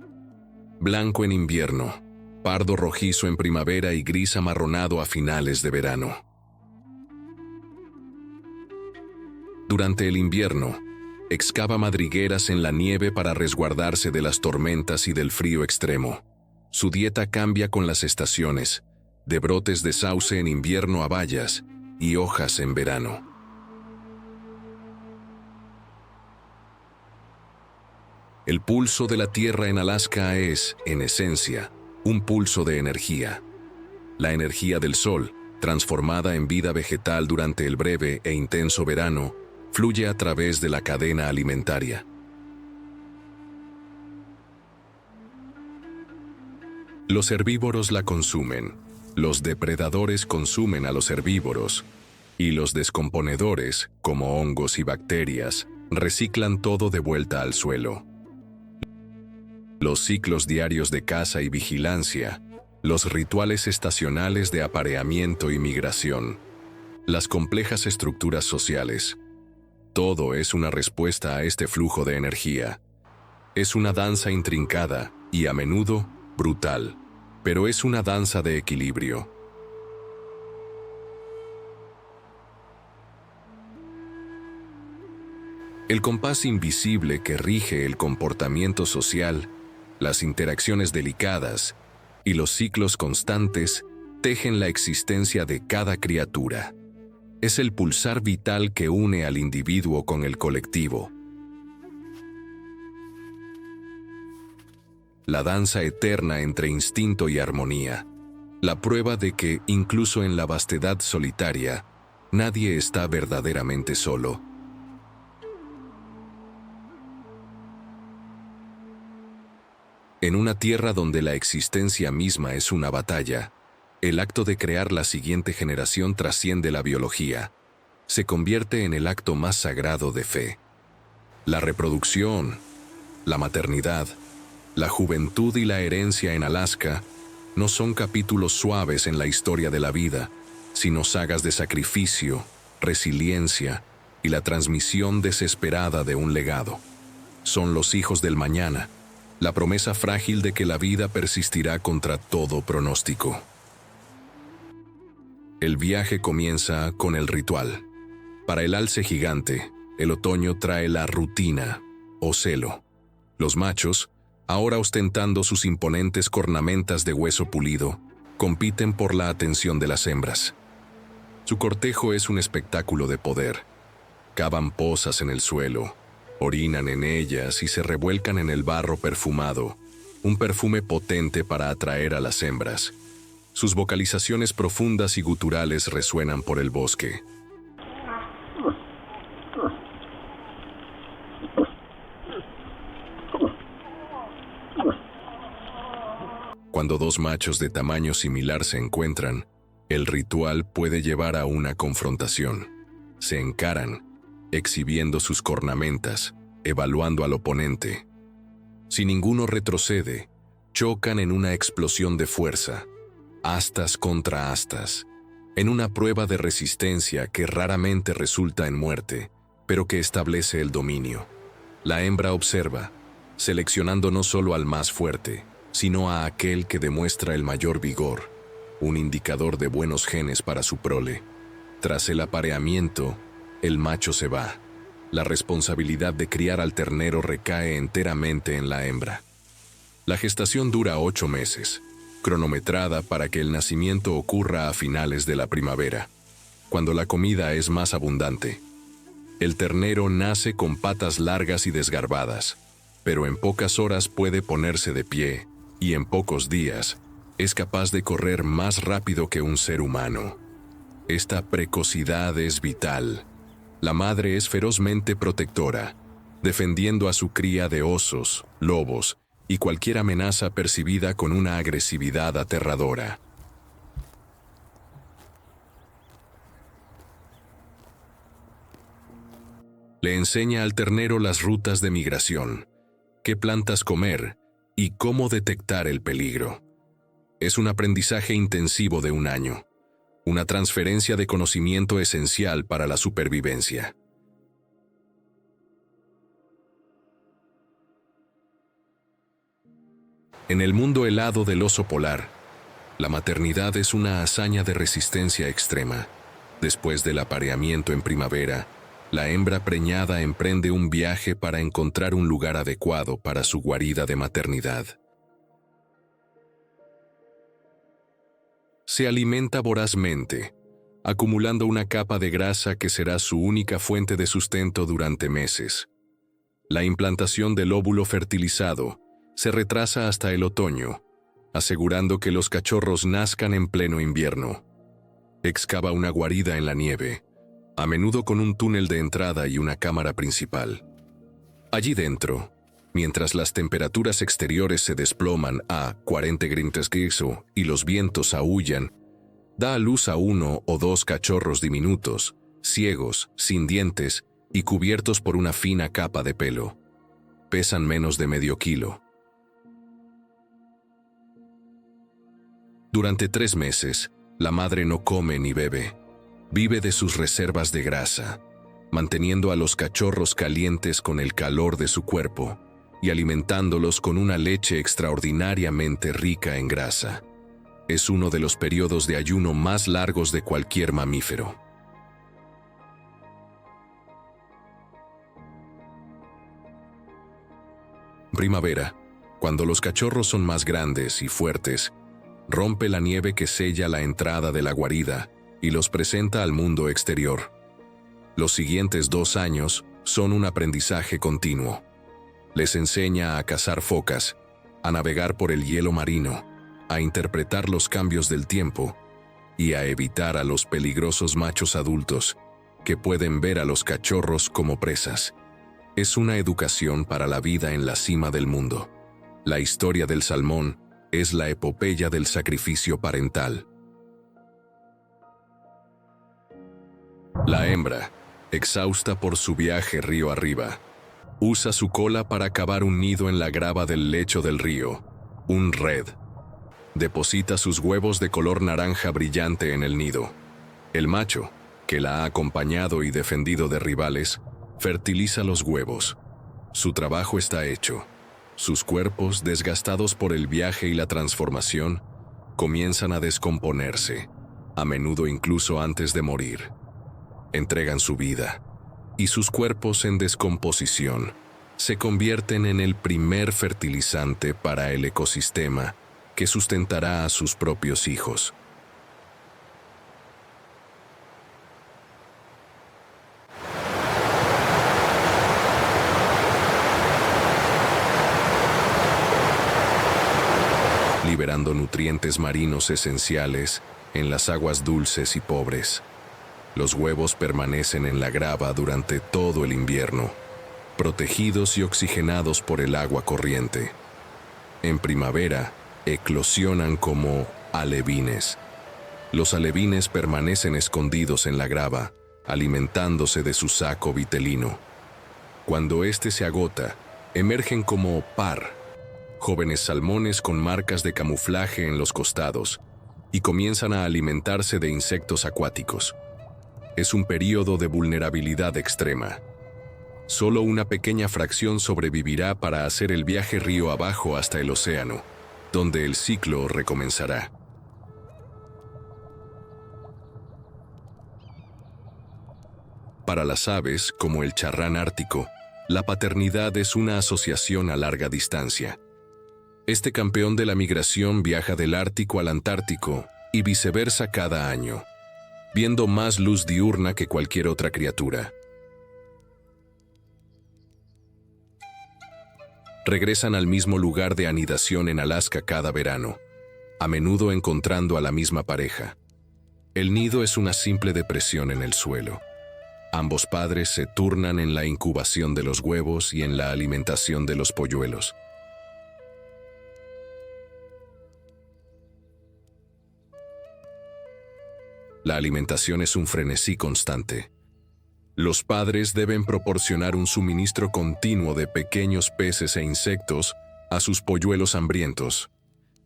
Speaker 1: Blanco en invierno, pardo rojizo en primavera y gris amarronado a finales de verano. Durante el invierno, excava madrigueras en la nieve para resguardarse de las tormentas y del frío extremo. Su dieta cambia con las estaciones, de brotes de sauce en invierno a bayas y hojas en verano. El pulso de la Tierra en Alaska es, en esencia, un pulso de energía. La energía del Sol, transformada en vida vegetal durante el breve e intenso verano, fluye a través de la cadena alimentaria. Los herbívoros la consumen, los depredadores consumen a los herbívoros, y los descomponedores, como hongos y bacterias, reciclan todo de vuelta al suelo. Los ciclos diarios de caza y vigilancia, los rituales estacionales de apareamiento y migración, las complejas estructuras sociales, todo es una respuesta a este flujo de energía. Es una danza intrincada y a menudo brutal, pero es una danza de equilibrio. El compás invisible que rige el comportamiento social, las interacciones delicadas y los ciclos constantes tejen la existencia de cada criatura. Es el pulsar vital que une al individuo con el colectivo. La danza eterna entre instinto y armonía. La prueba de que, incluso en la vastedad solitaria, nadie está verdaderamente solo. En una tierra donde la existencia misma es una batalla, el acto de crear la siguiente generación trasciende la biología. Se convierte en el acto más sagrado de fe. La reproducción, la maternidad, la juventud y la herencia en Alaska no son capítulos suaves en la historia de la vida, sino sagas de sacrificio, resiliencia y la transmisión desesperada de un legado. Son los hijos del mañana, la promesa frágil de que la vida persistirá contra todo pronóstico. El viaje comienza con el ritual. Para el alce gigante, el otoño trae la rutina, o celo. Los machos, ahora ostentando sus imponentes cornamentas de hueso pulido, compiten por la atención de las hembras. Su cortejo es un espectáculo de poder. Cavan pozas en el suelo, orinan en ellas y se revuelcan en el barro perfumado, un perfume potente para atraer a las hembras. Sus vocalizaciones profundas y guturales resuenan por el bosque. Cuando dos machos de tamaño similar se encuentran, el ritual puede llevar a una confrontación. Se encaran, exhibiendo sus cornamentas, evaluando al oponente. Si ninguno retrocede, chocan en una explosión de fuerza, astas contra astas, en una prueba de resistencia que raramente resulta en muerte, pero que establece el dominio. La hembra observa, seleccionando no solo al más fuerte, sino a aquel que demuestra el mayor vigor, un indicador de buenos genes para su prole. Tras el apareamiento, el macho se va. La responsabilidad de criar al ternero recae enteramente en la hembra. La gestación dura 8 meses. cronometrada para que el nacimiento ocurra a finales de la primavera, cuando la comida es más abundante. El ternero nace con patas largas y desgarbadas, pero en pocas horas puede ponerse de pie y en pocos días es capaz de correr más rápido que un ser humano. Esta precocidad es vital. La madre es ferozmente protectora, defendiendo a su cría de osos, lobos y cualquier amenaza percibida con una agresividad aterradora. Le enseña al ternero las rutas de migración, qué plantas comer y cómo detectar el peligro. Es un aprendizaje intensivo de 1 año, una transferencia de conocimiento esencial para la supervivencia. En el mundo helado del oso polar, la maternidad es una hazaña de resistencia extrema. Después del apareamiento en primavera, la hembra preñada emprende un viaje para encontrar un lugar adecuado para su guarida de maternidad. Se alimenta vorazmente, acumulando una capa de grasa que será su única fuente de sustento durante meses. La implantación del óvulo fertilizado se retrasa hasta el otoño, asegurando que los cachorros nazcan en pleno invierno. Excava una guarida en la nieve, a menudo con un túnel de entrada y una cámara principal. Allí dentro, mientras las temperaturas exteriores se desploman a 40 grados y los vientos aúllan, da a luz a 1 o 2 cachorros diminutos, ciegos, sin dientes y cubiertos por una fina capa de pelo. Pesan menos de medio kilo. Durante 3 meses, la madre no come ni bebe. Vive de sus reservas de grasa, manteniendo a los cachorros calientes con el calor de su cuerpo y alimentándolos con una leche extraordinariamente rica en grasa. Es uno de los periodos de ayuno más largos de cualquier mamífero. Primavera, cuando los cachorros son más grandes y fuertes, rompe la nieve que sella la entrada de la guarida y los presenta al mundo exterior. Los siguientes 2 años son un aprendizaje continuo. Les enseña a cazar focas, a navegar por el hielo marino, a interpretar los cambios del tiempo y a evitar a los peligrosos machos adultos que pueden ver a los cachorros como presas. Es una educación para la vida en la cima del mundo. La historia del salmón es la epopeya del sacrificio parental. La hembra, exhausta por su viaje río arriba, usa su cola para cavar un nido en la grava del lecho del río, un red. Deposita sus huevos de color naranja brillante en el nido. El macho, que la ha acompañado y defendido de rivales, fertiliza los huevos. Su trabajo está hecho. Sus cuerpos, desgastados por el viaje y la transformación, comienzan a descomponerse, a menudo incluso antes de morir. Entregan su vida, y sus cuerpos en descomposición se convierten en el primer fertilizante para el ecosistema que sustentará a sus propios hijos. Liberando nutrientes marinos esenciales en las aguas dulces y pobres. Los huevos permanecen en la grava durante todo el invierno, protegidos y oxigenados por el agua corriente. En primavera, eclosionan como alevines. Los alevines permanecen escondidos en la grava, alimentándose de su saco vitelino. Cuando éste se agota, emergen como par, jóvenes salmones con marcas de camuflaje en los costados, y comienzan a alimentarse de insectos acuáticos. Es un período de vulnerabilidad extrema. Solo una pequeña fracción sobrevivirá para hacer el viaje río abajo hasta el océano, donde el ciclo recomenzará. Para las aves, como el charrán ártico, la paternidad es una asociación a larga distancia. Este campeón de la migración viaja del Ártico al Antártico y viceversa cada año, viendo más luz diurna que cualquier otra criatura. Regresan al mismo lugar de anidación en Alaska cada verano, a menudo encontrando a la misma pareja. El nido es una simple depresión en el suelo. Ambos padres se turnan en la incubación de los huevos y en la alimentación de los polluelos. La alimentación es un frenesí constante. Los padres deben proporcionar un suministro continuo de pequeños peces e insectos a sus polluelos hambrientos.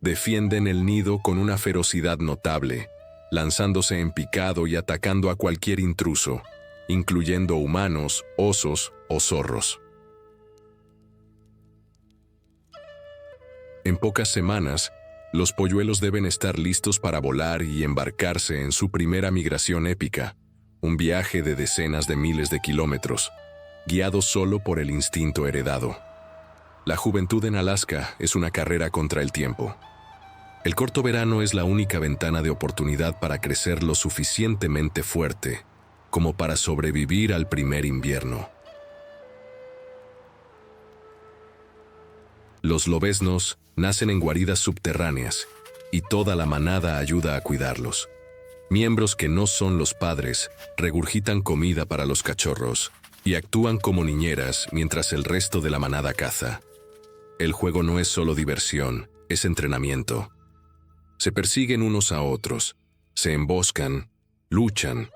Speaker 1: Defienden el nido con una ferocidad notable, lanzándose en picado y atacando a cualquier intruso, incluyendo humanos, osos o zorros. En pocas semanas, los polluelos deben estar listos para volar y embarcarse en su primera migración épica, un viaje de decenas de miles de kilómetros, guiado solo por el instinto heredado. La juventud en Alaska es una carrera contra el tiempo. El corto verano es la única ventana de oportunidad para crecer lo suficientemente fuerte como para sobrevivir al primer invierno. Los lobeznos nacen en guaridas subterráneas y toda la manada ayuda a cuidarlos. Miembros que no son los padres regurgitan comida para los cachorros y actúan como niñeras mientras el resto de la manada caza. El juego no es solo diversión, es entrenamiento. Se persiguen unos a otros, se emboscan, luchan,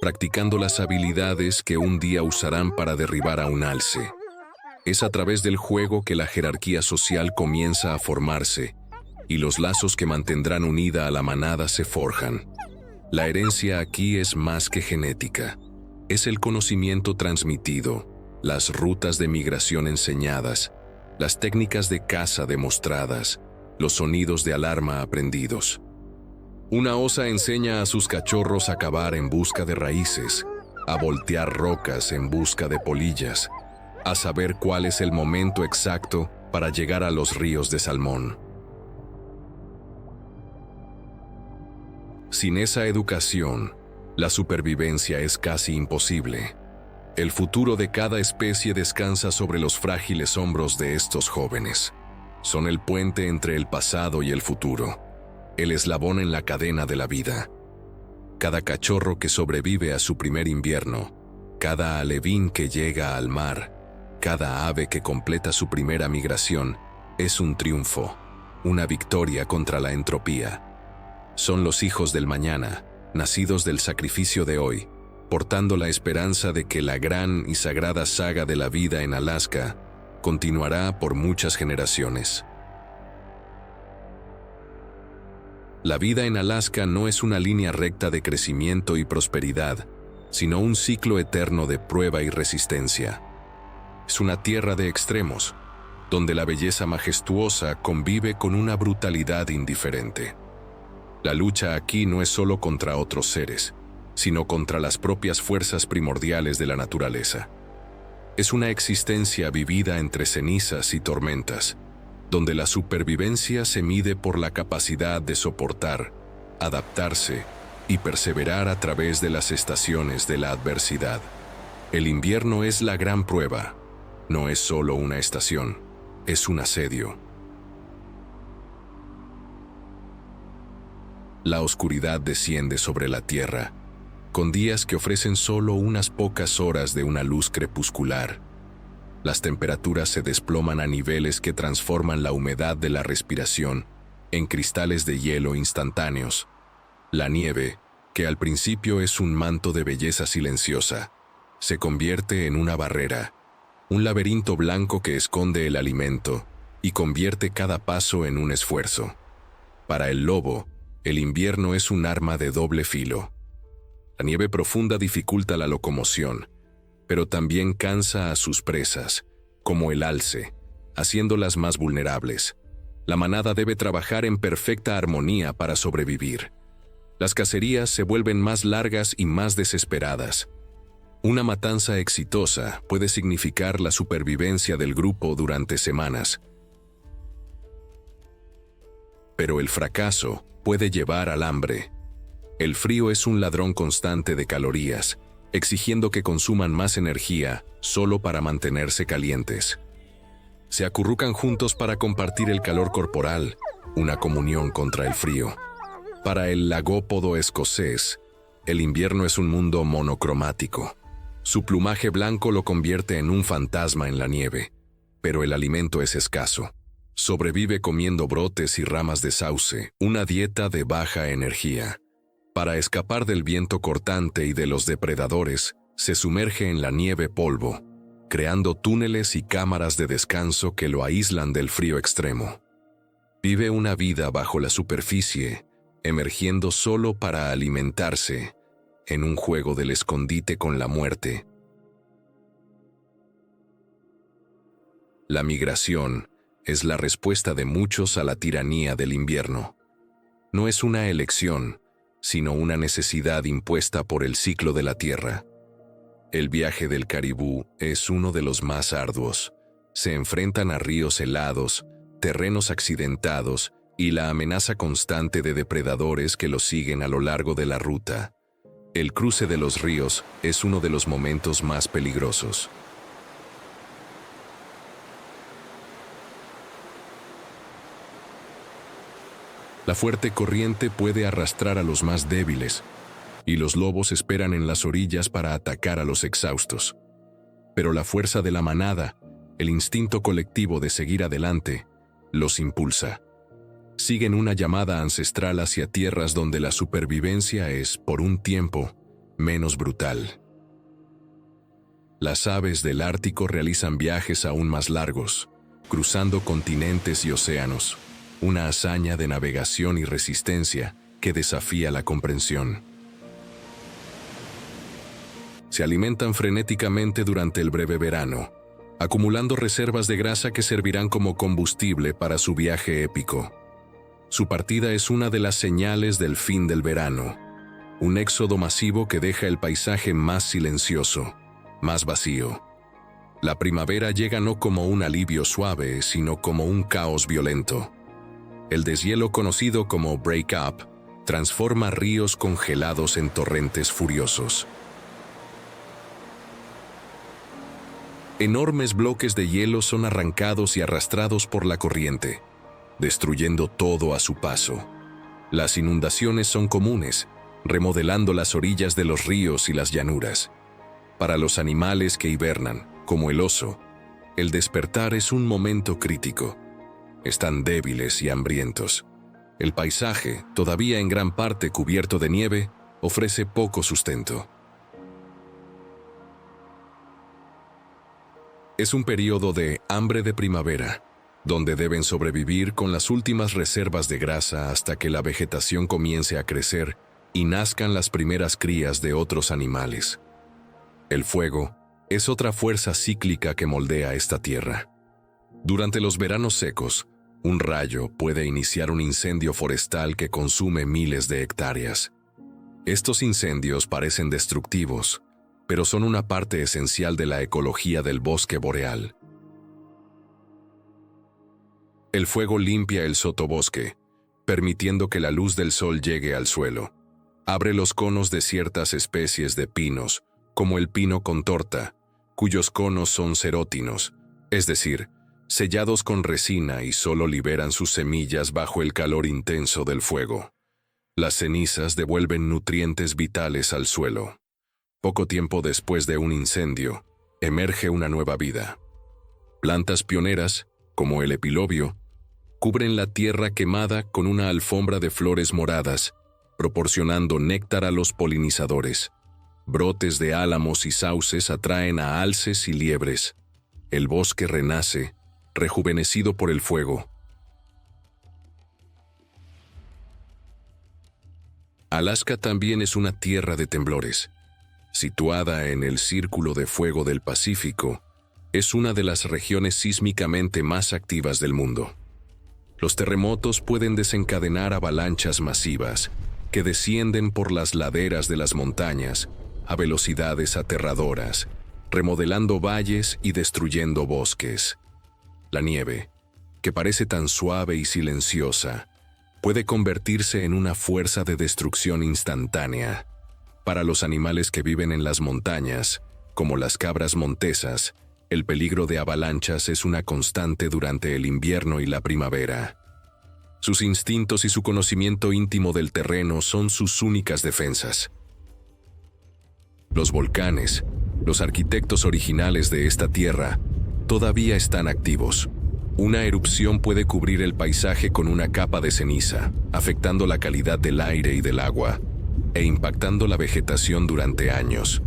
Speaker 1: practicando las habilidades que un día usarán para derribar a un alce. Es a través del juego que la jerarquía social comienza a formarse y los lazos que mantendrán unida a la manada se forjan. La herencia aquí es más que genética. Es el conocimiento transmitido, las rutas de migración enseñadas, las técnicas de caza demostradas, los sonidos de alarma aprendidos. Una osa enseña a sus cachorros a cavar en busca de raíces, a voltear rocas en busca de polillas, a saber cuál es el momento exacto para llegar a los ríos de salmón. Sin esa educación, la supervivencia es casi imposible. El futuro de cada especie descansa sobre los frágiles hombros de estos jóvenes. Son el puente entre el pasado y el futuro, el eslabón en la cadena de la vida. Cada cachorro que sobrevive a su primer invierno, cada alevín que llega al mar, cada ave que completa su primera migración, es un triunfo, una victoria contra la entropía. Son los hijos del mañana, nacidos del sacrificio de hoy, portando la esperanza de que la gran y sagrada saga de la vida en Alaska continuará por muchas generaciones. La vida en Alaska no es una línea recta de crecimiento y prosperidad, sino un ciclo eterno de prueba y resistencia. Es una tierra de extremos, donde la belleza majestuosa convive con una brutalidad indiferente. La lucha aquí no es solo contra otros seres, sino contra las propias fuerzas primordiales de la naturaleza. Es una existencia vivida entre cenizas y tormentas, donde la supervivencia se mide por la capacidad de soportar, adaptarse y perseverar a través de las estaciones de la adversidad. El invierno es la gran prueba. No es solo una estación, es un asedio. La oscuridad desciende sobre la tierra, con días que ofrecen solo unas pocas horas de una luz crepuscular. Las temperaturas se desploman a niveles que transforman la humedad de la respiración en cristales de hielo instantáneos. La nieve, que al principio es un manto de belleza silenciosa, se convierte en una barrera, un laberinto blanco que esconde el alimento y convierte cada paso en un esfuerzo. Para el lobo, el invierno es un arma de doble filo. La nieve profunda dificulta la locomoción, pero también cansa a sus presas, como el alce, haciéndolas más vulnerables. La manada debe trabajar en perfecta armonía para sobrevivir. Las cacerías se vuelven más largas y más desesperadas. Una matanza exitosa puede significar la supervivencia del grupo durante semanas. Pero el fracaso puede llevar al hambre. El frío es un ladrón constante de calorías, exigiendo que consuman más energía solo para mantenerse calientes. Se acurrucan juntos para compartir el calor corporal, una comunión contra el frío. Para el lagópodo escocés, el invierno es un mundo monocromático. Su plumaje blanco lo convierte en un fantasma en la nieve, pero el alimento es escaso. Sobrevive comiendo brotes y ramas de sauce, una dieta de baja energía. Para escapar del viento cortante y de los depredadores, se sumerge en la nieve polvo, creando túneles y cámaras de descanso que lo aíslan del frío extremo. Vive una vida bajo la superficie, emergiendo solo para alimentarse, en un juego del escondite con la muerte. La migración es la respuesta de muchos a la tiranía del invierno. No es una elección, sino una necesidad impuesta por el ciclo de la Tierra. El viaje del caribú es uno de los más arduos. Se enfrentan a ríos helados, terrenos accidentados y la amenaza constante de depredadores que los siguen a lo largo de la ruta. El cruce de los ríos es uno de los momentos más peligrosos. La fuerte corriente puede arrastrar a los más débiles, y los lobos esperan en las orillas para atacar a los exhaustos. Pero la fuerza de la manada, el instinto colectivo de seguir adelante, los impulsa. Siguen una llamada ancestral hacia tierras donde la supervivencia es, por un tiempo, menos brutal. Las aves del Ártico realizan viajes aún más largos, cruzando continentes y océanos, una hazaña de navegación y resistencia que desafía la comprensión. Se alimentan frenéticamente durante el breve verano, acumulando reservas de grasa que servirán como combustible para su viaje épico. Su partida es una de las señales del fin del verano, un éxodo masivo que deja el paisaje más silencioso, más vacío. La primavera llega no como un alivio suave, sino como un caos violento. El deshielo conocido como break-up transforma ríos congelados en torrentes furiosos. Enormes bloques de hielo son arrancados y arrastrados por la corriente, destruyendo todo a su paso. Las inundaciones son comunes, remodelando las orillas de los ríos y las llanuras. Para los animales que hibernan, como el oso, el despertar es un momento crítico. Están débiles y hambrientos. El paisaje, todavía en gran parte cubierto de nieve, ofrece poco sustento. Es un periodo de hambre de primavera, donde deben sobrevivir con las últimas reservas de grasa hasta que la vegetación comience a crecer y nazcan las primeras crías de otros animales. El fuego es otra fuerza cíclica que moldea esta tierra. Durante los veranos secos, un rayo puede iniciar un incendio forestal que consume miles de hectáreas. Estos incendios parecen destructivos, pero son una parte esencial de la ecología del bosque boreal. El fuego limpia el sotobosque, permitiendo que la luz del sol llegue al suelo. Abre los conos de ciertas especies de pinos, como el pino contorta, cuyos conos son serótinos, es decir, sellados con resina y solo liberan sus semillas bajo el calor intenso del fuego. Las cenizas devuelven nutrientes vitales al suelo. Poco tiempo después de un incendio, emerge una nueva vida. Plantas pioneras, como el epilobio, cubren la tierra quemada con una alfombra de flores moradas, proporcionando néctar a los polinizadores. Brotes de álamos y sauces atraen a alces y liebres. El bosque renace, rejuvenecido por el fuego. Alaska también es una tierra de temblores. Situada en el Círculo de Fuego del Pacífico, es una de las regiones sísmicamente más activas del mundo. Los terremotos pueden desencadenar avalanchas masivas que descienden por las laderas de las montañas a velocidades aterradoras, remodelando valles y destruyendo bosques. La nieve, que parece tan suave y silenciosa, puede convertirse en una fuerza de destrucción instantánea. Para los animales que viven en las montañas, como las cabras montesas, el peligro de avalanchas es una constante durante el invierno y la primavera. Sus instintos y su conocimiento íntimo del terreno son sus únicas defensas. Los volcanes, los arquitectos originales de esta tierra, todavía están activos. Una erupción puede cubrir el paisaje con una capa de ceniza, afectando la calidad del aire y del agua, e impactando la vegetación durante años.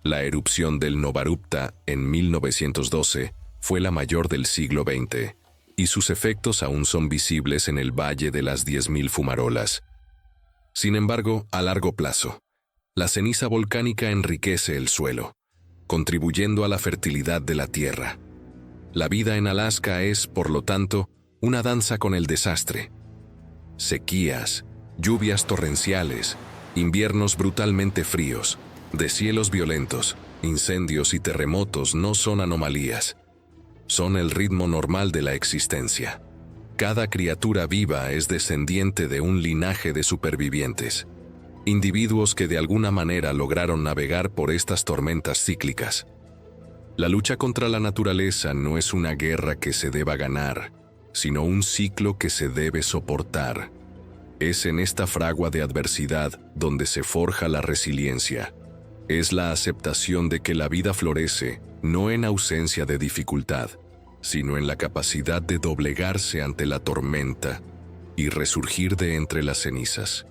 Speaker 1: La erupción del Novarupta en 1912 fue la mayor del siglo XX, y sus efectos aún son visibles en el Valle de las 10.000 Fumarolas. Sin embargo, a largo plazo, la ceniza volcánica enriquece el suelo, contribuyendo a la fertilidad de la tierra. La vida en Alaska es, por lo tanto, una danza con el desastre. Sequías, lluvias torrenciales, inviernos brutalmente fríos, deshielos violentos, incendios y terremotos no son anomalías. Son el ritmo normal de la existencia. Cada criatura viva es descendiente de un linaje de supervivientes, individuos que de alguna manera lograron navegar por estas tormentas cíclicas. La lucha contra la naturaleza no es una guerra que se deba ganar, sino un ciclo que se debe soportar. Es en esta fragua de adversidad donde se forja la resiliencia. Es la aceptación de que la vida florece no en ausencia de dificultad, sino en la capacidad de doblegarse ante la tormenta y resurgir de entre las cenizas.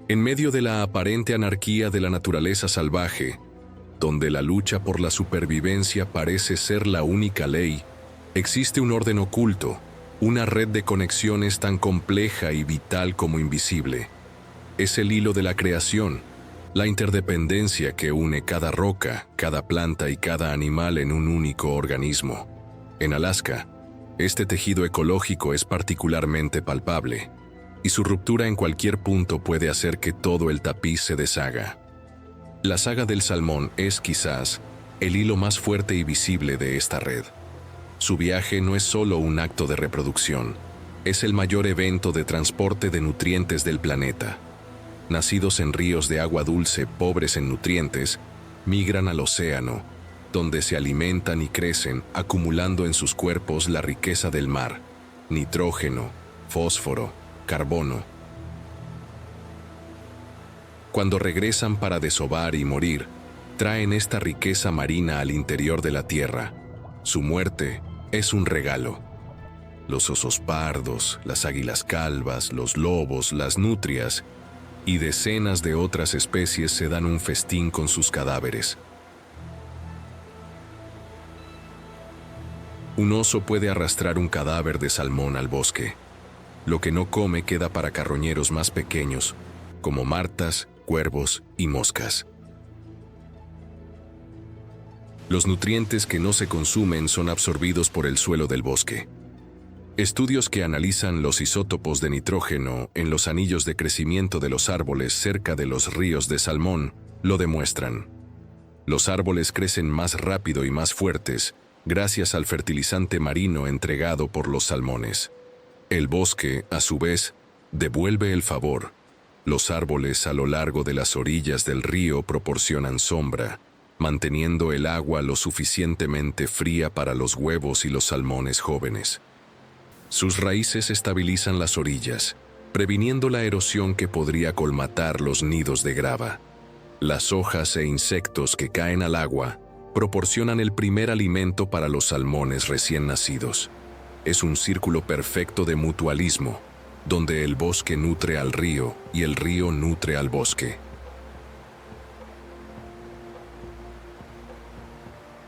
Speaker 1: En medio de la aparente anarquía de la naturaleza salvaje, donde la lucha por la supervivencia parece ser la única ley, existe un orden oculto, una red de conexiones tan compleja y vital como invisible. Es el hilo de la creación, la interdependencia que une cada roca, cada planta y cada animal en un único organismo. En Alaska, este tejido ecológico es particularmente palpable, y su ruptura en cualquier punto puede hacer que todo el tapiz se deshaga. La saga del salmón es, quizás, el hilo más fuerte y visible de esta red. Su viaje no es solo un acto de reproducción, es el mayor evento de transporte de nutrientes del planeta. Nacidos en ríos de agua dulce pobres en nutrientes, migran al océano, donde se alimentan y crecen, acumulando en sus cuerpos la riqueza del mar: nitrógeno, fósforo, carbono. Cuando regresan para desovar y morir, traen esta riqueza marina al interior de la tierra. Su muerte es un regalo. Los osos pardos, las águilas calvas, los lobos, las nutrias y decenas de otras especies se dan un festín con sus cadáveres. Un oso puede arrastrar un cadáver de salmón al bosque. Lo que no come queda para carroñeros más pequeños, como martas, cuervos y moscas. Los nutrientes que no se consumen son absorbidos por el suelo del bosque. Estudios que analizan los isótopos de nitrógeno en los anillos de crecimiento de los árboles cerca de los ríos de salmón lo demuestran. Los árboles crecen más rápido y más fuertes gracias al fertilizante marino entregado por los salmones. El bosque, a su vez, devuelve el favor. Los árboles a lo largo de las orillas del río proporcionan sombra, manteniendo el agua lo suficientemente fría para los huevos y los salmones jóvenes. Sus raíces estabilizan las orillas, previniendo la erosión que podría colmatar los nidos de grava. Las hojas e insectos que caen al agua proporcionan el primer alimento para los salmones recién nacidos. Es un círculo perfecto de mutualismo, donde el bosque nutre al río y el río nutre al bosque.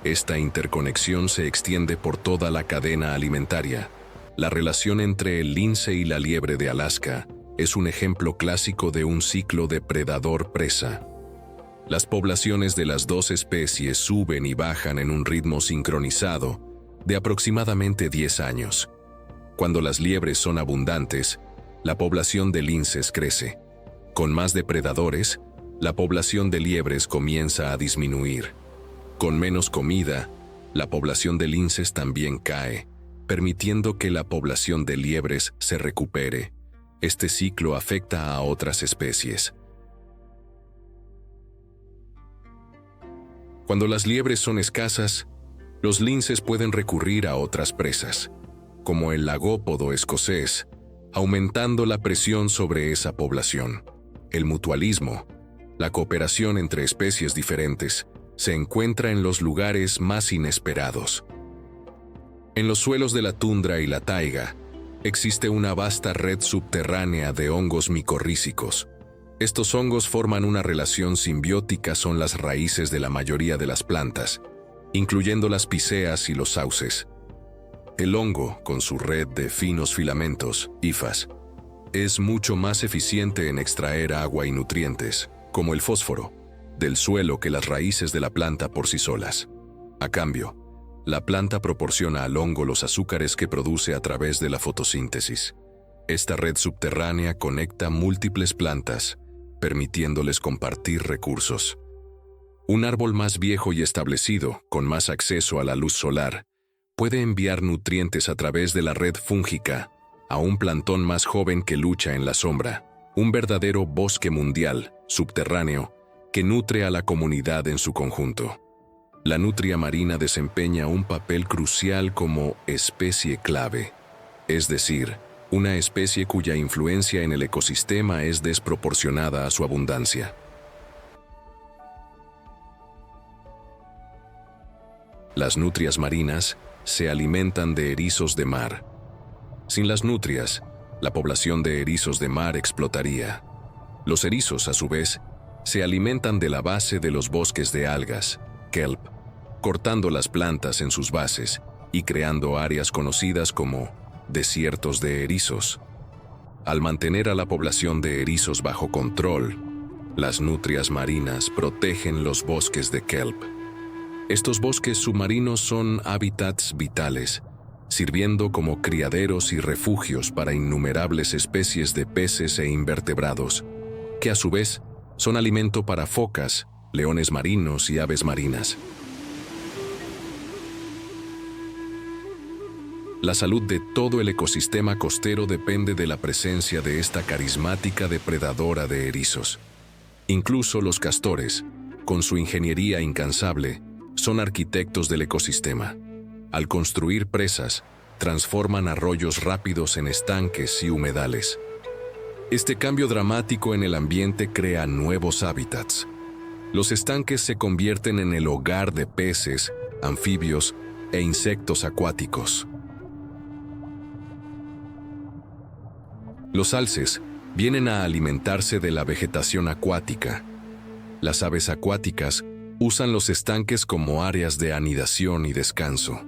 Speaker 1: Esta interconexión se extiende por toda la cadena alimentaria. La relación entre el lince y la liebre de Alaska es un ejemplo clásico de un ciclo depredador-presa. Las poblaciones de las dos especies suben y bajan en un ritmo sincronizado de aproximadamente 10 años. Cuando las liebres son abundantes, la población de linces crece. Con más depredadores, la población de liebres comienza a disminuir. Con menos comida, la población de linces también cae, permitiendo que la población de liebres se recupere. Este ciclo afecta a otras especies. Cuando las liebres son escasas, los linces pueden recurrir a otras presas, como el lagópodo escocés, aumentando la presión sobre esa población. El mutualismo, la cooperación entre especies diferentes, se encuentra en los lugares más inesperados. En los suelos de la tundra y la taiga, existe una vasta red subterránea de hongos micorrízicos. Estos hongos forman una relación simbiótica con las raíces de la mayoría de las plantas, incluyendo las píceas y los sauces. El hongo, con su red de finos filamentos, hifas, es mucho más eficiente en extraer agua y nutrientes, como el fósforo, del suelo que las raíces de la planta por sí solas. A cambio, la planta proporciona al hongo los azúcares que produce a través de la fotosíntesis. Esta red subterránea conecta múltiples plantas, permitiéndoles compartir recursos. Un árbol más viejo y establecido, con más acceso a la luz solar, puede enviar nutrientes a través de la red fúngica a un plantón más joven que lucha en la sombra, un verdadero bosque mundial, subterráneo, que nutre a la comunidad en su conjunto. La nutria marina desempeña un papel crucial como especie clave, es decir, una especie cuya influencia en el ecosistema es desproporcionada a su abundancia. Las nutrias marinas se alimentan de erizos de mar. Sin las nutrias, la población de erizos de mar explotaría. Los erizos, a su vez, se alimentan de la base de los bosques de algas, kelp, cortando las plantas en sus bases y creando áreas conocidas como desiertos de erizos. Al mantener a la población de erizos bajo control, las nutrias marinas protegen los bosques de kelp. Estos bosques submarinos son hábitats vitales, sirviendo como criaderos y refugios para innumerables especies de peces e invertebrados, que a su vez son alimento para focas, leones marinos y aves marinas. La salud de todo el ecosistema costero depende de la presencia de esta carismática depredadora de erizos. Incluso los castores, con su ingeniería incansable, son arquitectos del ecosistema. Al construir presas, transforman arroyos rápidos en estanques y humedales. Este cambio dramático en el ambiente crea nuevos hábitats. Los estanques se convierten en el hogar de peces, anfibios e insectos acuáticos. Los alces vienen a alimentarse de la vegetación acuática. Las aves acuáticas usan los estanques como áreas de anidación y descanso.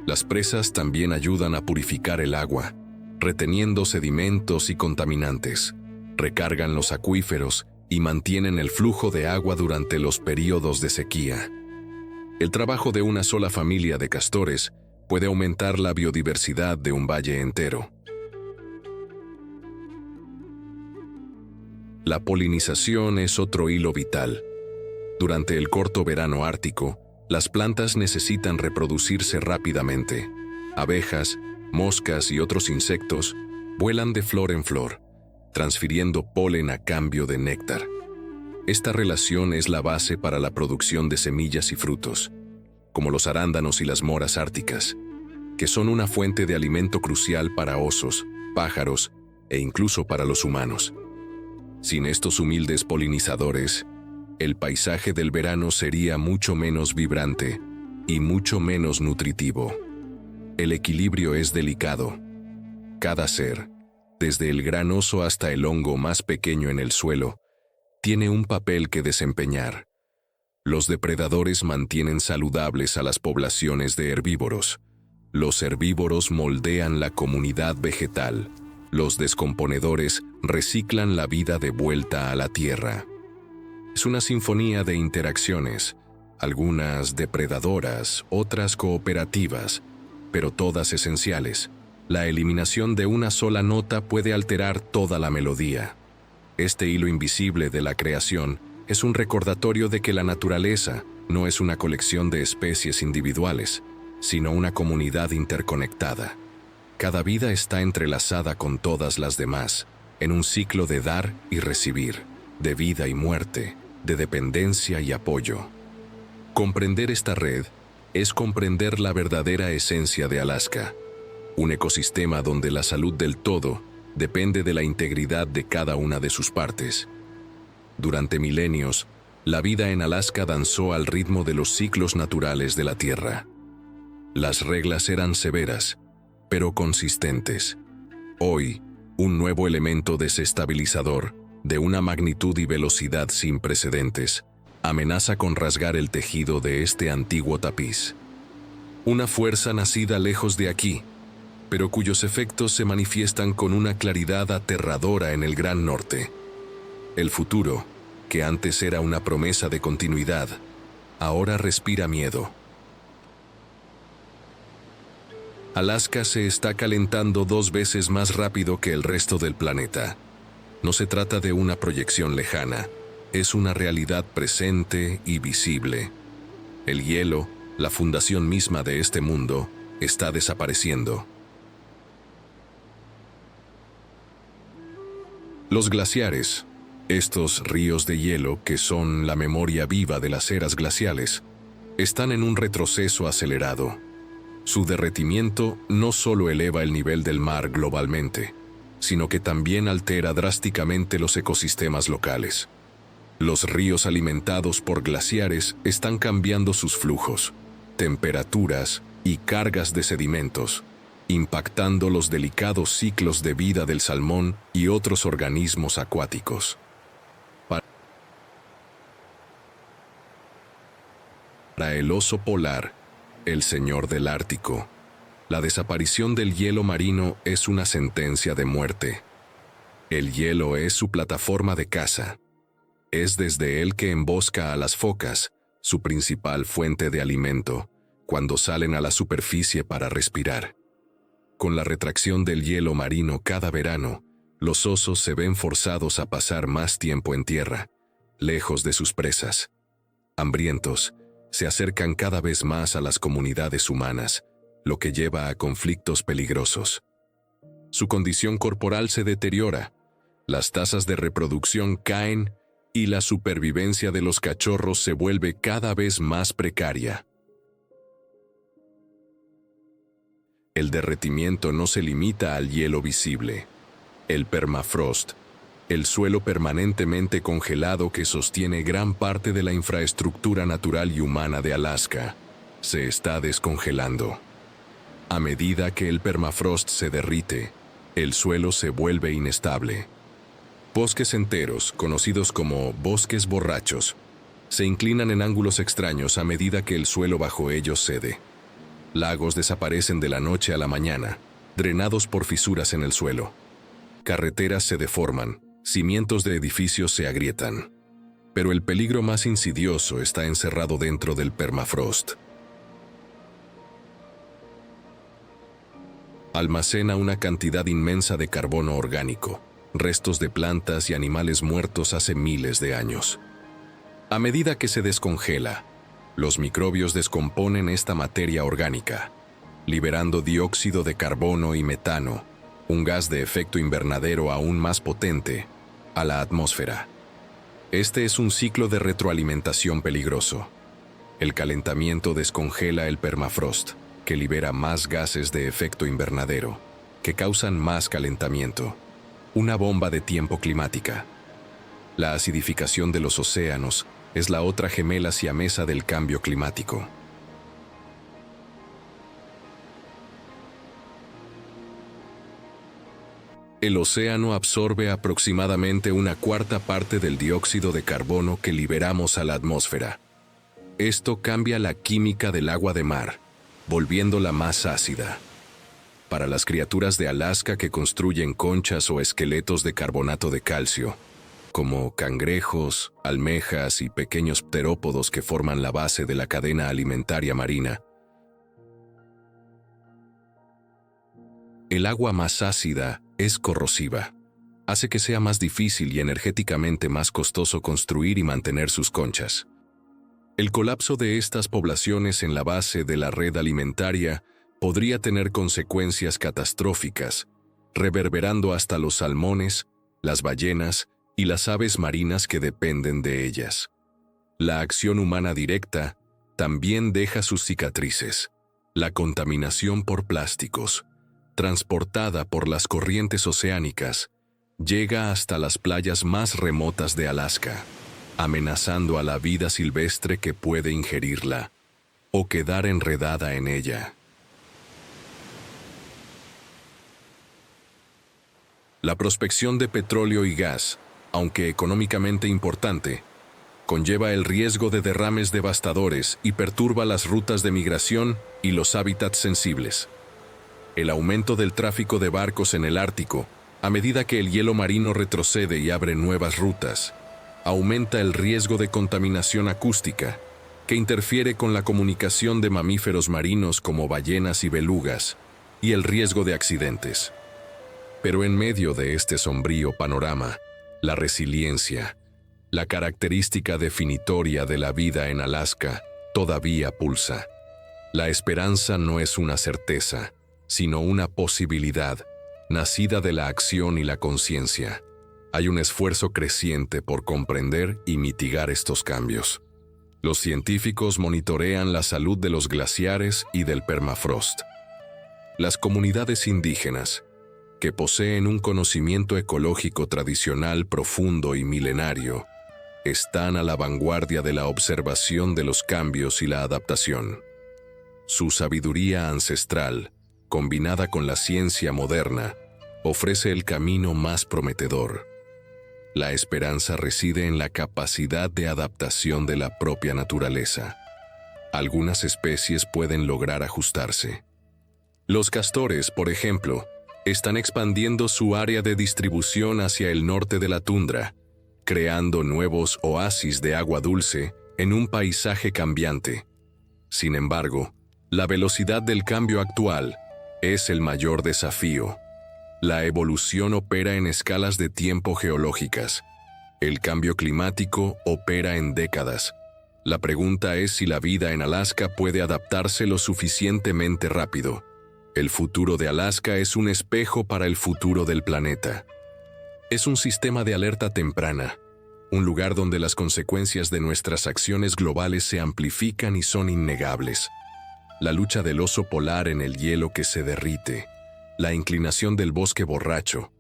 Speaker 1: Las presas también ayudan a purificar el agua, reteniendo sedimentos y contaminantes, recargan los acuíferos y mantienen el flujo de agua durante los períodos de sequía. El trabajo de una sola familia de castores puede aumentar la biodiversidad de un valle entero. La polinización es otro hilo vital. Durante el corto verano ártico, las plantas necesitan reproducirse rápidamente. Abejas, moscas y otros insectos vuelan de flor en flor, transfiriendo polen a cambio de néctar. Esta relación es la base para la producción de semillas y frutos, como los arándanos y las moras árticas, que son una fuente de alimento crucial para osos, pájaros e incluso para los humanos. Sin estos humildes polinizadores, el paisaje del verano sería mucho menos vibrante y mucho menos nutritivo. El equilibrio es delicado. Cada ser, desde el gran oso hasta el hongo más pequeño en el suelo, tiene un papel que desempeñar. Los depredadores mantienen saludables a las poblaciones de herbívoros. Los herbívoros moldean la comunidad vegetal. Los descomponedores reciclan la vida de vuelta a la tierra. Es una sinfonía de interacciones, algunas depredadoras, otras cooperativas, pero todas esenciales. La eliminación de una sola nota puede alterar toda la melodía. Este hilo invisible de la creación es un recordatorio de que la naturaleza no es una colección de especies individuales, sino una comunidad interconectada. Cada vida está entrelazada con todas las demás, en un ciclo de dar y recibir, de vida y muerte, de dependencia y apoyo. Comprender esta red es comprender la verdadera esencia de Alaska, un ecosistema donde la salud del todo depende de la integridad de cada una de sus partes. Durante milenios, la vida en Alaska danzó al ritmo de los ciclos naturales de la Tierra. Las reglas eran severas, pero consistentes. Hoy, un nuevo elemento desestabilizador, de una magnitud y velocidad sin precedentes, amenaza con rasgar el tejido de este antiguo tapiz. Una fuerza nacida lejos de aquí, pero cuyos efectos se manifiestan con una claridad aterradora en el Gran Norte. El futuro, que antes era una promesa de continuidad, ahora respira miedo. Alaska se está calentando 2 veces más rápido que el resto del planeta. No se trata de una proyección lejana, es una realidad presente y visible. El hielo, la fundación misma de este mundo, está desapareciendo. Los glaciares, estos ríos de hielo que son la memoria viva de las eras glaciales, están en un retroceso acelerado. Su derretimiento no solo eleva el nivel del mar globalmente, sino que también altera drásticamente los ecosistemas locales. Los ríos alimentados por glaciares están cambiando sus flujos, temperaturas y cargas de sedimentos, impactando los delicados ciclos de vida del salmón y otros organismos acuáticos. Para el oso polar, el señor del Ártico, la desaparición del hielo marino es una sentencia de muerte. El hielo es su plataforma de caza. Es desde él que embosca a las focas, su principal fuente de alimento, cuando salen a la superficie para respirar. Con la retracción del hielo marino cada verano, los osos se ven forzados a pasar más tiempo en tierra, lejos de sus presas. Hambrientos, se acercan cada vez más a las comunidades humanas, lo que lleva a conflictos peligrosos. Su condición corporal se deteriora, las tasas de reproducción caen y la supervivencia de los cachorros se vuelve cada vez más precaria. El derretimiento no se limita al hielo visible. El permafrost, el suelo permanentemente congelado que sostiene gran parte de la infraestructura natural y humana de Alaska, se está descongelando. A medida que el permafrost se derrite, el suelo se vuelve inestable. Bosques enteros, conocidos como bosques borrachos, se inclinan en ángulos extraños a medida que el suelo bajo ellos cede. Lagos desaparecen de la noche a la mañana, drenados por fisuras en el suelo. Carreteras se deforman, cimientos de edificios se agrietan. Pero el peligro más insidioso está encerrado dentro del permafrost. Almacena una cantidad inmensa de carbono orgánico, restos de plantas y animales muertos hace miles de años. A medida que se descongela, los microbios descomponen esta materia orgánica, liberando dióxido de carbono y metano, un gas de efecto invernadero aún más potente, a la atmósfera. Este es un ciclo de retroalimentación peligroso. El calentamiento descongela el permafrost, que libera más gases de efecto invernadero, que causan más calentamiento. Una bomba de tiempo climática. La acidificación de los océanos es la otra gemela siamesa del cambio climático. El océano absorbe aproximadamente 1/4 parte del dióxido de carbono que liberamos a la atmósfera. Esto cambia la química del agua de mar, volviéndola más ácida. Para las criaturas de Alaska que construyen conchas o esqueletos de carbonato de calcio, como cangrejos, almejas y pequeños pterópodos que forman la base de la cadena alimentaria marina, el agua más ácida es corrosiva. Hace que sea más difícil y energéticamente más costoso construir y mantener sus conchas. El colapso de estas poblaciones en la base de la red alimentaria podría tener consecuencias catastróficas, reverberando hasta los salmones, las ballenas y las aves marinas que dependen de ellas. La acción humana directa también deja sus cicatrices. La contaminación por plásticos, transportada por las corrientes oceánicas, llega hasta las playas más remotas de Alaska, amenazando a la vida silvestre que puede ingerirla o quedar enredada en ella. La prospección de petróleo y gas, aunque económicamente importante, conlleva el riesgo de derrames devastadores y perturba las rutas de migración y los hábitats sensibles. El aumento del tráfico de barcos en el Ártico, a medida que el hielo marino retrocede y abre nuevas rutas, aumenta el riesgo de contaminación acústica, que interfiere con la comunicación de mamíferos marinos como ballenas y belugas, y el riesgo de accidentes. Pero en medio de este sombrío panorama, la resiliencia, la característica definitoria de la vida en Alaska, todavía pulsa. La esperanza no es una certeza, sino una posibilidad, nacida de la acción y la conciencia. Hay un esfuerzo creciente por comprender y mitigar estos cambios. Los científicos monitorean la salud de los glaciares y del permafrost. Las comunidades indígenas, que poseen un conocimiento ecológico tradicional profundo y milenario, están a la vanguardia de la observación de los cambios y la adaptación. Su sabiduría ancestral, combinada con la ciencia moderna, ofrece el camino más prometedor. La esperanza reside en la capacidad de adaptación de la propia naturaleza. Algunas especies pueden lograr ajustarse. Los castores, por ejemplo, están expandiendo su área de distribución hacia el norte de la tundra, creando nuevos oasis de agua dulce en un paisaje cambiante. Sin embargo, la velocidad del cambio actual es el mayor desafío. La evolución opera en escalas de tiempo geológicas. El cambio climático opera en décadas. La pregunta es si la vida en Alaska puede adaptarse lo suficientemente rápido. El futuro de Alaska es un espejo para el futuro del planeta. Es un sistema de alerta temprana, un lugar donde las consecuencias de nuestras acciones globales se amplifican y son innegables. La lucha del oso polar en el hielo que se derrite, la inclinación del bosque borracho,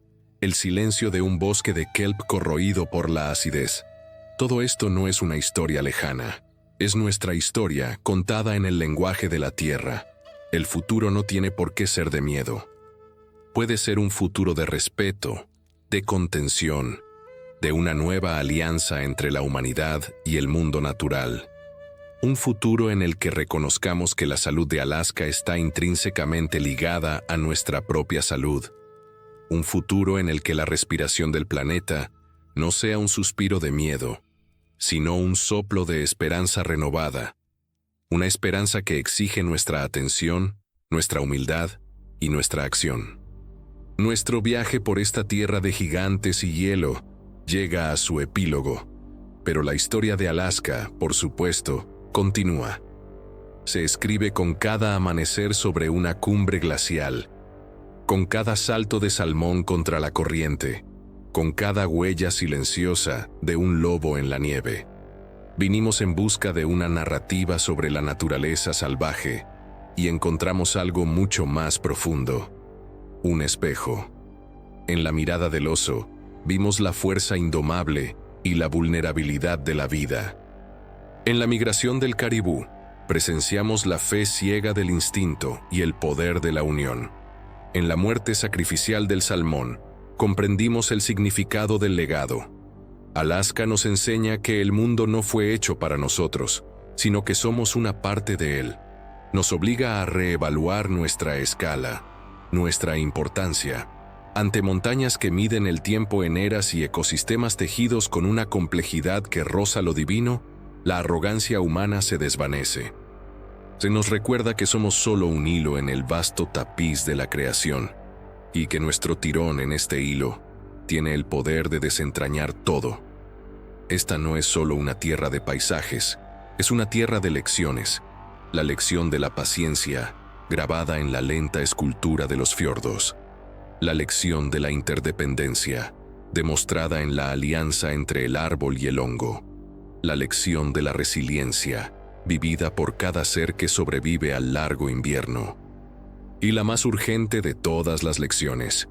Speaker 1: el silencio de un bosque de kelp corroído por la acidez. Todo esto no es una historia lejana, es nuestra historia contada en el lenguaje de la Tierra. El futuro no tiene por qué ser de miedo. Puede ser un futuro de respeto, de contención, de una nueva alianza entre la humanidad y el mundo natural. Un futuro en el que reconozcamos que la salud de Alaska está intrínsecamente ligada a nuestra propia salud. Un futuro en el que la respiración del planeta no sea un suspiro de miedo, sino un soplo de esperanza renovada. Una esperanza que exige nuestra atención, nuestra humildad y nuestra acción. Nuestro viaje por esta tierra de gigantes y hielo llega a su epílogo, pero la historia de Alaska, por supuesto, continúa. Se escribe con cada amanecer sobre una cumbre glacial, con cada salto de salmón contra la corriente, con cada huella silenciosa de un lobo en la nieve. Vinimos en busca de una narrativa sobre la naturaleza salvaje y encontramos algo mucho más profundo. Un espejo. En la mirada del oso, vimos la fuerza indomable y la vulnerabilidad de la vida. En la migración del caribú, presenciamos la fe ciega del instinto y el poder de la unión. En la muerte sacrificial del salmón, comprendimos el significado del legado. Alaska nos enseña que el mundo no fue hecho para nosotros, sino que somos una parte de él. Nos obliga a reevaluar nuestra escala, nuestra importancia, ante montañas que miden el tiempo en eras y ecosistemas tejidos con una complejidad que roza lo divino. La arrogancia humana se desvanece. Se nos recuerda que somos solo un hilo en el vasto tapiz de la creación, y que nuestro tirón en este hilo tiene el poder de desentrañar todo. Esta no es solo una tierra de paisajes, es una tierra de lecciones, la lección de la paciencia, grabada en la lenta escultura de los fiordos. La lección de la interdependencia, demostrada en la alianza entre el árbol y el hongo. La lección de la resiliencia, vivida por cada ser que sobrevive al largo invierno. Y la más urgente de todas las lecciones,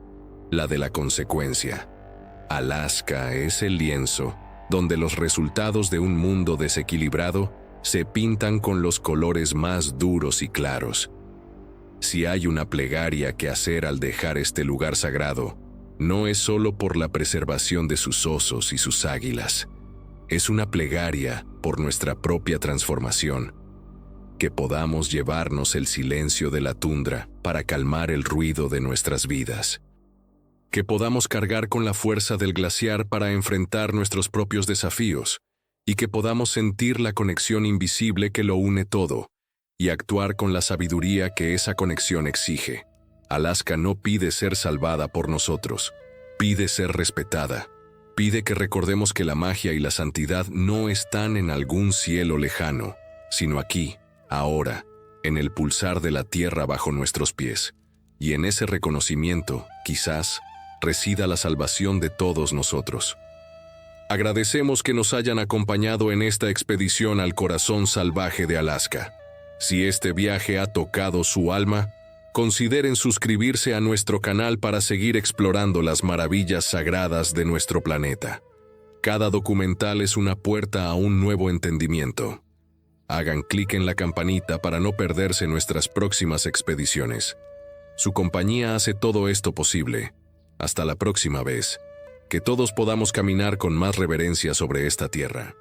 Speaker 1: la de la consecuencia. Alaska es el lienzo donde los resultados de un mundo desequilibrado se pintan con los colores más duros y claros. Si hay una plegaria que hacer al dejar este lugar sagrado, no es solo por la preservación de sus osos y sus águilas. Es una plegaria por nuestra propia transformación. Que podamos llevarnos el silencio de la tundra para calmar el ruido de nuestras vidas. Que podamos cargar con la fuerza del glaciar para enfrentar nuestros propios desafíos, y que podamos sentir la conexión invisible que lo une todo, y actuar con la sabiduría que esa conexión exige. Alaska no pide ser salvada por nosotros, pide ser respetada. Pide que recordemos que la magia y la santidad no están en algún cielo lejano, sino aquí, ahora, en el pulsar de la tierra bajo nuestros pies. Y en ese reconocimiento, quizás, resida la salvación de todos nosotros. Agradecemos que nos hayan acompañado en esta expedición al corazón salvaje de Alaska. Si este viaje ha tocado su alma, consideren suscribirse a nuestro canal para seguir explorando las maravillas sagradas de nuestro planeta. Cada documental es una puerta a un nuevo entendimiento. Hagan clic en la campanita para no perderse nuestras próximas expediciones. Su compañía hace todo esto posible. Hasta la próxima vez. Que todos podamos caminar con más reverencia sobre esta tierra.